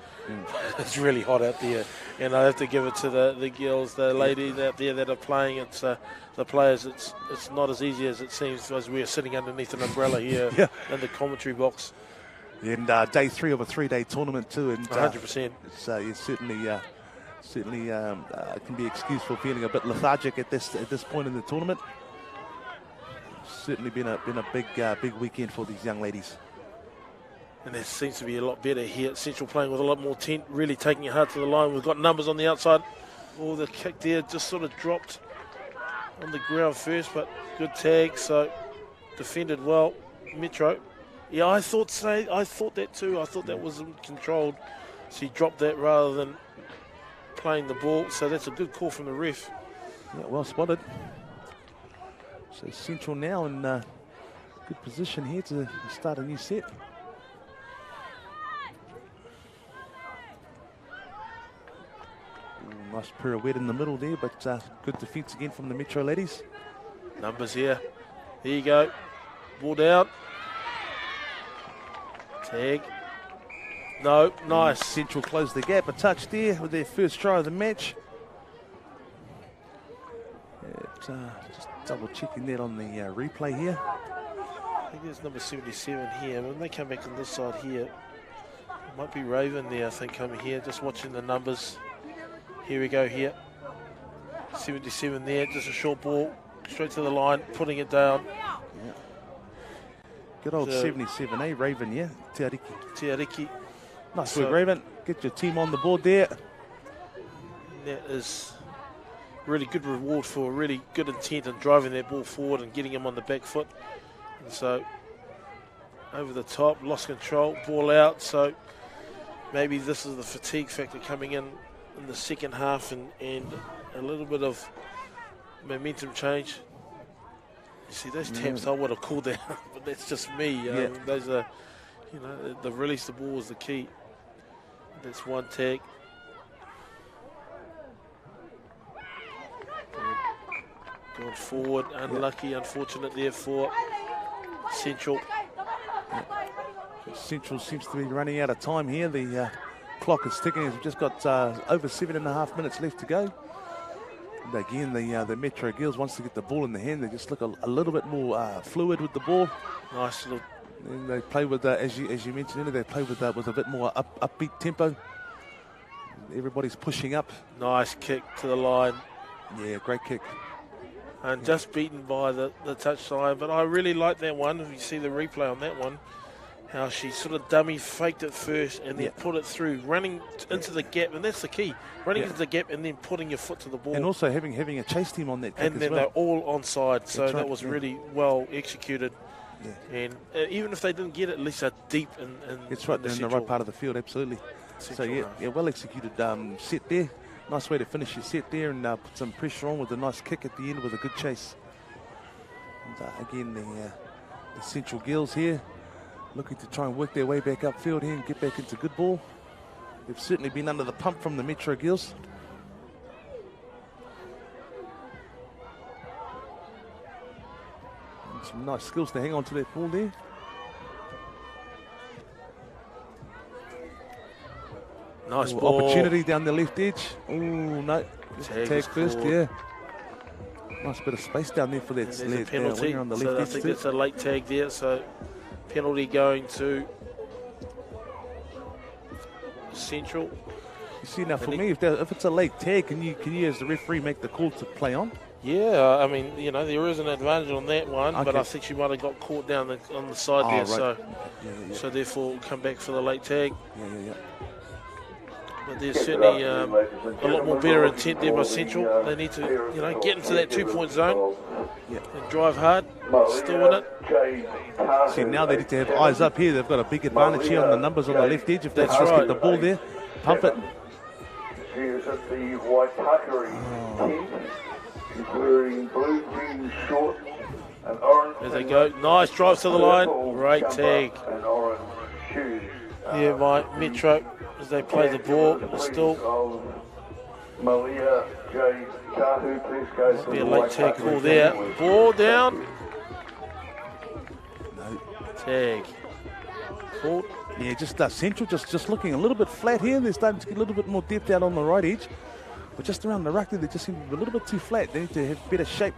It's really hot out there, and I have to give it to the girls, the ladies out there that are playing. It's the players. It's not as easy as it seems as we are sitting underneath an umbrella here in the commentary box. And day 3 of a 3-day tournament too, and 100%. It's certainly can be excused for feeling a bit lethargic at this point in the tournament. Certainly been a big weekend for these young ladies. And there seems to be a lot better here. Central playing with a lot more intent, really taking it hard to the line. We've got numbers on the outside. Oh, the kick there just sort of dropped on the ground first, but good tag. So defended well, Metro. Yeah, I thought that too. I thought that was controlled. She dropped that rather than playing the ball. So that's a good call from the ref. Yeah, well spotted. So Central now in good position here to start a new set. Ooh, nice pirouette in the middle there, but good defence again from the Metro ladies. Numbers here. Here you go. Ball down. Tag. No, nice. Central closed the gap a touch there with their first try of the match. Just double checking that on the replay here. I think there's number 77 here. When they come back on this side here, Might be Raven there, I think, coming here. Just watching the numbers. Here we go here. 77 there, just a short ball. Straight to the line, putting it down. Yeah. Good old 77, eh, Raven, yeah? Tiariki. Nice work, Raven. Get your team on the board there. That is really good reward for really good intent and driving that ball forward and getting him on the back foot. And so, over the top, lost control, ball out. So, maybe this is the fatigue factor coming in the second half and a little bit of momentum change. You see, those taps I would have called that, but that's just me. Those are, the release the ball is the key. That's one tag. Going forward, unlucky, unfortunate there for Central. Central seems to be running out of time here. The clock is ticking. We've just got over 7.5 minutes left to go. And again, the Metro Girls wants to get the ball in the hand. They just look a little bit more fluid with the ball. Nice little. And they play with, as you mentioned earlier, they play with a bit more upbeat tempo. Everybody's pushing up. Nice kick to the line. Yeah, great kick. And just beaten by the touch line. But I really like that one. If you see the replay on that one, how she sort of dummy faked it first and then put it through, running into the gap. And that's the key, running into the gap and then putting your foot to the ball. And also having a chase team on that kick and then well. they're all onside. So that's that was really well executed. Yeah. And even if they didn't get it, at least they're deep in it's right in the right part of the field, absolutely. Central so well executed set there. Nice way to finish your set there and put some pressure on with a nice kick at the end with a good chase. And, again, the Central Girls here looking to try and work their way back upfield here and get back into good ball. They've certainly been under the pump from the Metro Girls. And some nice skills to hang on to that ball there. Nice ball. Opportunity down the left edge. Oh, no. Tag first, yeah. Nice bit of space down there for that a penalty. On the so left I edge think too. it's a late tag there. So penalty going to Central. You see, now for me, if it's a late tag, can you as the referee make the call to play on? Yeah, I mean, there is an advantage on that one, but I think she might have got caught down on the side there. Right. So therefore come back for the late tag. Yeah. But there's certainly a lot more better intent there by Central. They need to, get into that 2-point zone and drive hard, still in it. See, now they need to have eyes up here. They've got a big advantage here on the numbers on the left edge. If they just get the ball there, pump it. She is at the Waitakere team. She's wearing blue jeans short and orange. There they go. Nice drive to the line. Great tag. And orange shoes. Yeah, by Metro as they play the ball. Still. Malia J. Tahu, please go. Be a late tag call there. Ball down. No. Tag. Called. Yeah, just Central just looking a little bit flat here. They're starting to get a little bit more depth out on the right edge. But just around the ruck there, they just seem to be a little bit too flat. They need to have better shape,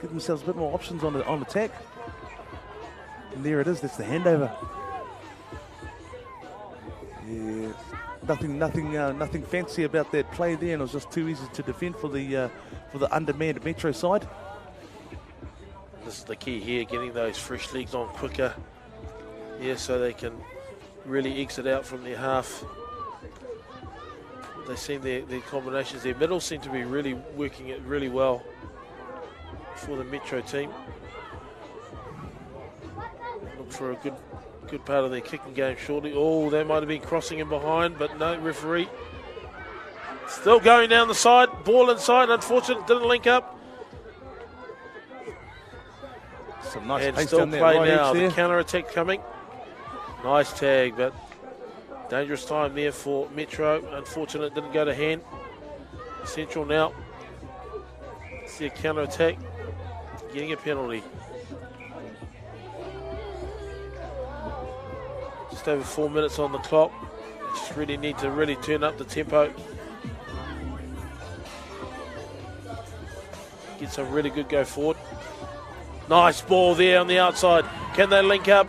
give themselves a bit more options on attack. And there it is, that's the handover. Yeah, nothing fancy about that play there, and it was just too easy to defend for the undermanned Metro side. This is the key here, getting those fresh legs on quicker. Yeah, so they can really exit out from their half. They seem their combinations, their middle seem to be really working it really well for the Metro team. Look for a good part of their kicking game shortly. Oh, they might have been crossing in behind, but no, referee. Still going down the side, ball inside, unfortunate, didn't link up. Some nice and pace still down that play right now, edge there. the counter-attack coming. Nice tag, but dangerous time there for Metro. Unfortunate, didn't go to hand. Central now. See a counter-attack, getting a penalty. Just over 4 minutes on the clock. Just really need to turn up the tempo. Get some really good go forward. Nice ball there on the outside. Can they link up?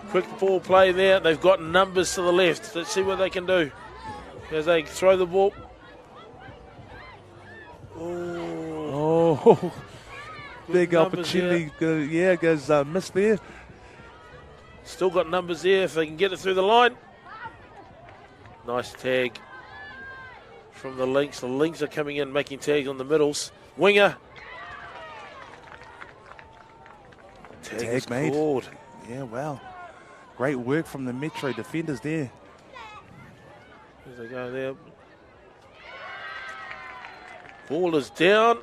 Quick ball play there. They've got numbers to the left. Let's see what they can do as they throw the ball. Oh, big opportunity. Goes missed there. Still got numbers there if they can get it through the line. Nice tag from the Lynx. The Lynx are coming in, making tags on the middles. Winger. Tag made. called. Yeah, wow. Great work from the Metro defenders there. As they go there. Ball is down.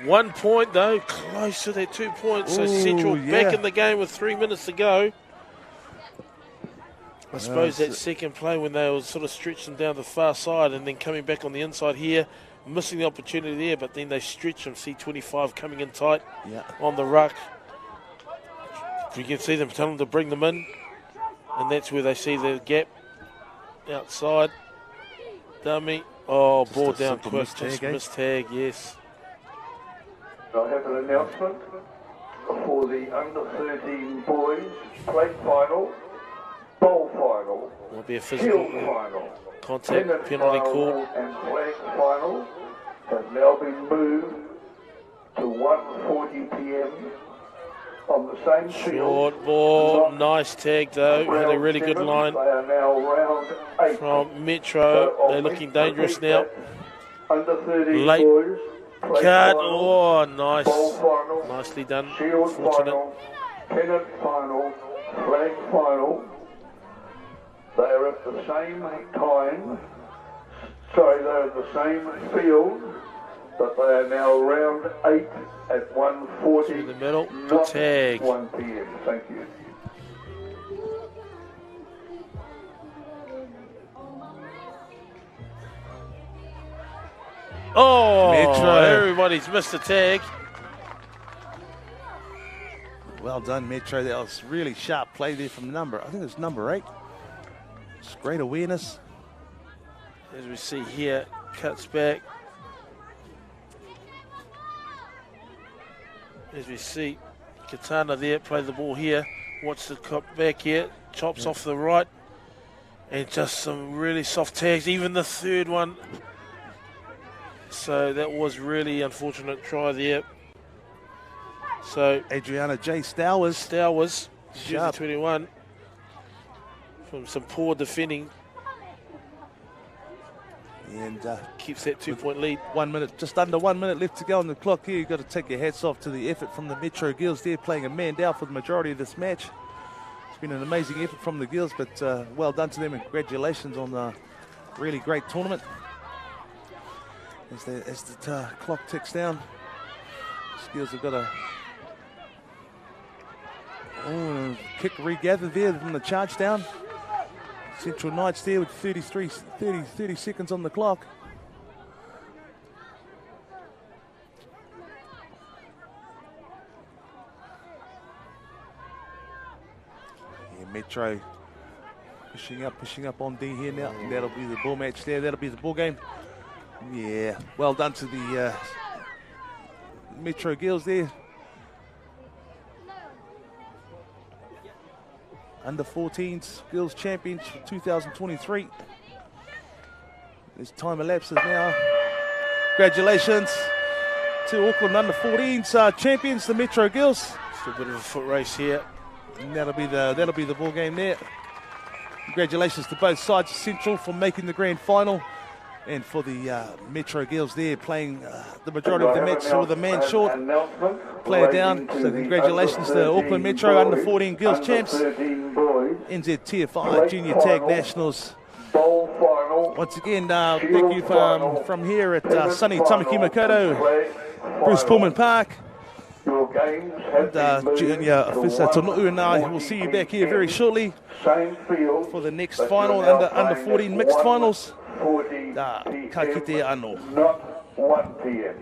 1 point though, close to their 2 points. So Central back in the game with 3 minutes to go. I suppose that second play when they were sort of stretched them down the far side and then coming back on the inside here, missing the opportunity there, but then they stretch them. C25 coming in tight on the ruck. You can see them tell them to bring them in, and that's where they see the gap outside. Dummy. Oh, just ball down quick. Just missed tag, yes. I have an announcement for the under-13 boys plate final, bowl final, will be a physical final, contact penalty call, and flag final have now been moved to 1:40 p.m. on the same field. Short ball, nice tag though. Had a really good line They are now round 8 from Metro. So they're looking dangerous now. Under-13 Late boys. cut. Oh, nice. Final, Nicely done. shield Fortunate. final, pennant final, flag final. They are at the same time. Sorry, they're at the same field, but they are now round 8 at 1:40. In the middle. Good not tag. 1 p.m. Thank you. Oh, Metro. Everybody's missed a tag. Well done, Metro. That was really sharp play there from I think it's number 8. It's great awareness. As we see here, cuts back. As we see, Katana there, play the ball here. Watch the cop back here, chops off the right. And just some really soft tags, even the third one. So that was really unfortunate try there. So Adriana J. Stowers. jersey 21, from some poor defending. And keeps that 2 point lead. 1 minute, just under 1 minute left to go on the clock here. You've got to take your hats off to the effort from the Metro girls there, playing a man down for the majority of this match. It's been an amazing effort from the girls, but well done to them and congratulations on the really great tournament. As the clock ticks down, the girls have got a kick regathered there from the charge down. Central Knights there with 30 seconds on the clock. Yeah, Metro pushing up on D here now. And that'll be the ball match there. That'll be the ball game. Yeah, well done to the Metro girls there. Under 14s girls champions for 2023. As time elapses now. Congratulations to Auckland under 14s champions, the Metro girls. Just a bit of a foot race here. And that'll be the ball game there. Congratulations to both sides of Central for making the grand final, and for the Metro girls there playing the majority of the match with a man short, player down. So congratulations to Auckland Metro under 14 girls champs, NZ Tier 5 Junior Tag Nationals. Once again, thank you from here at sunny Tamaki Makaurau, Bruce Pulman Park. And Junior Officer Tonu'u and I will see you back here very shortly for the next final, under 14 mixed finals. Ka kite anō. Not 1 p.m.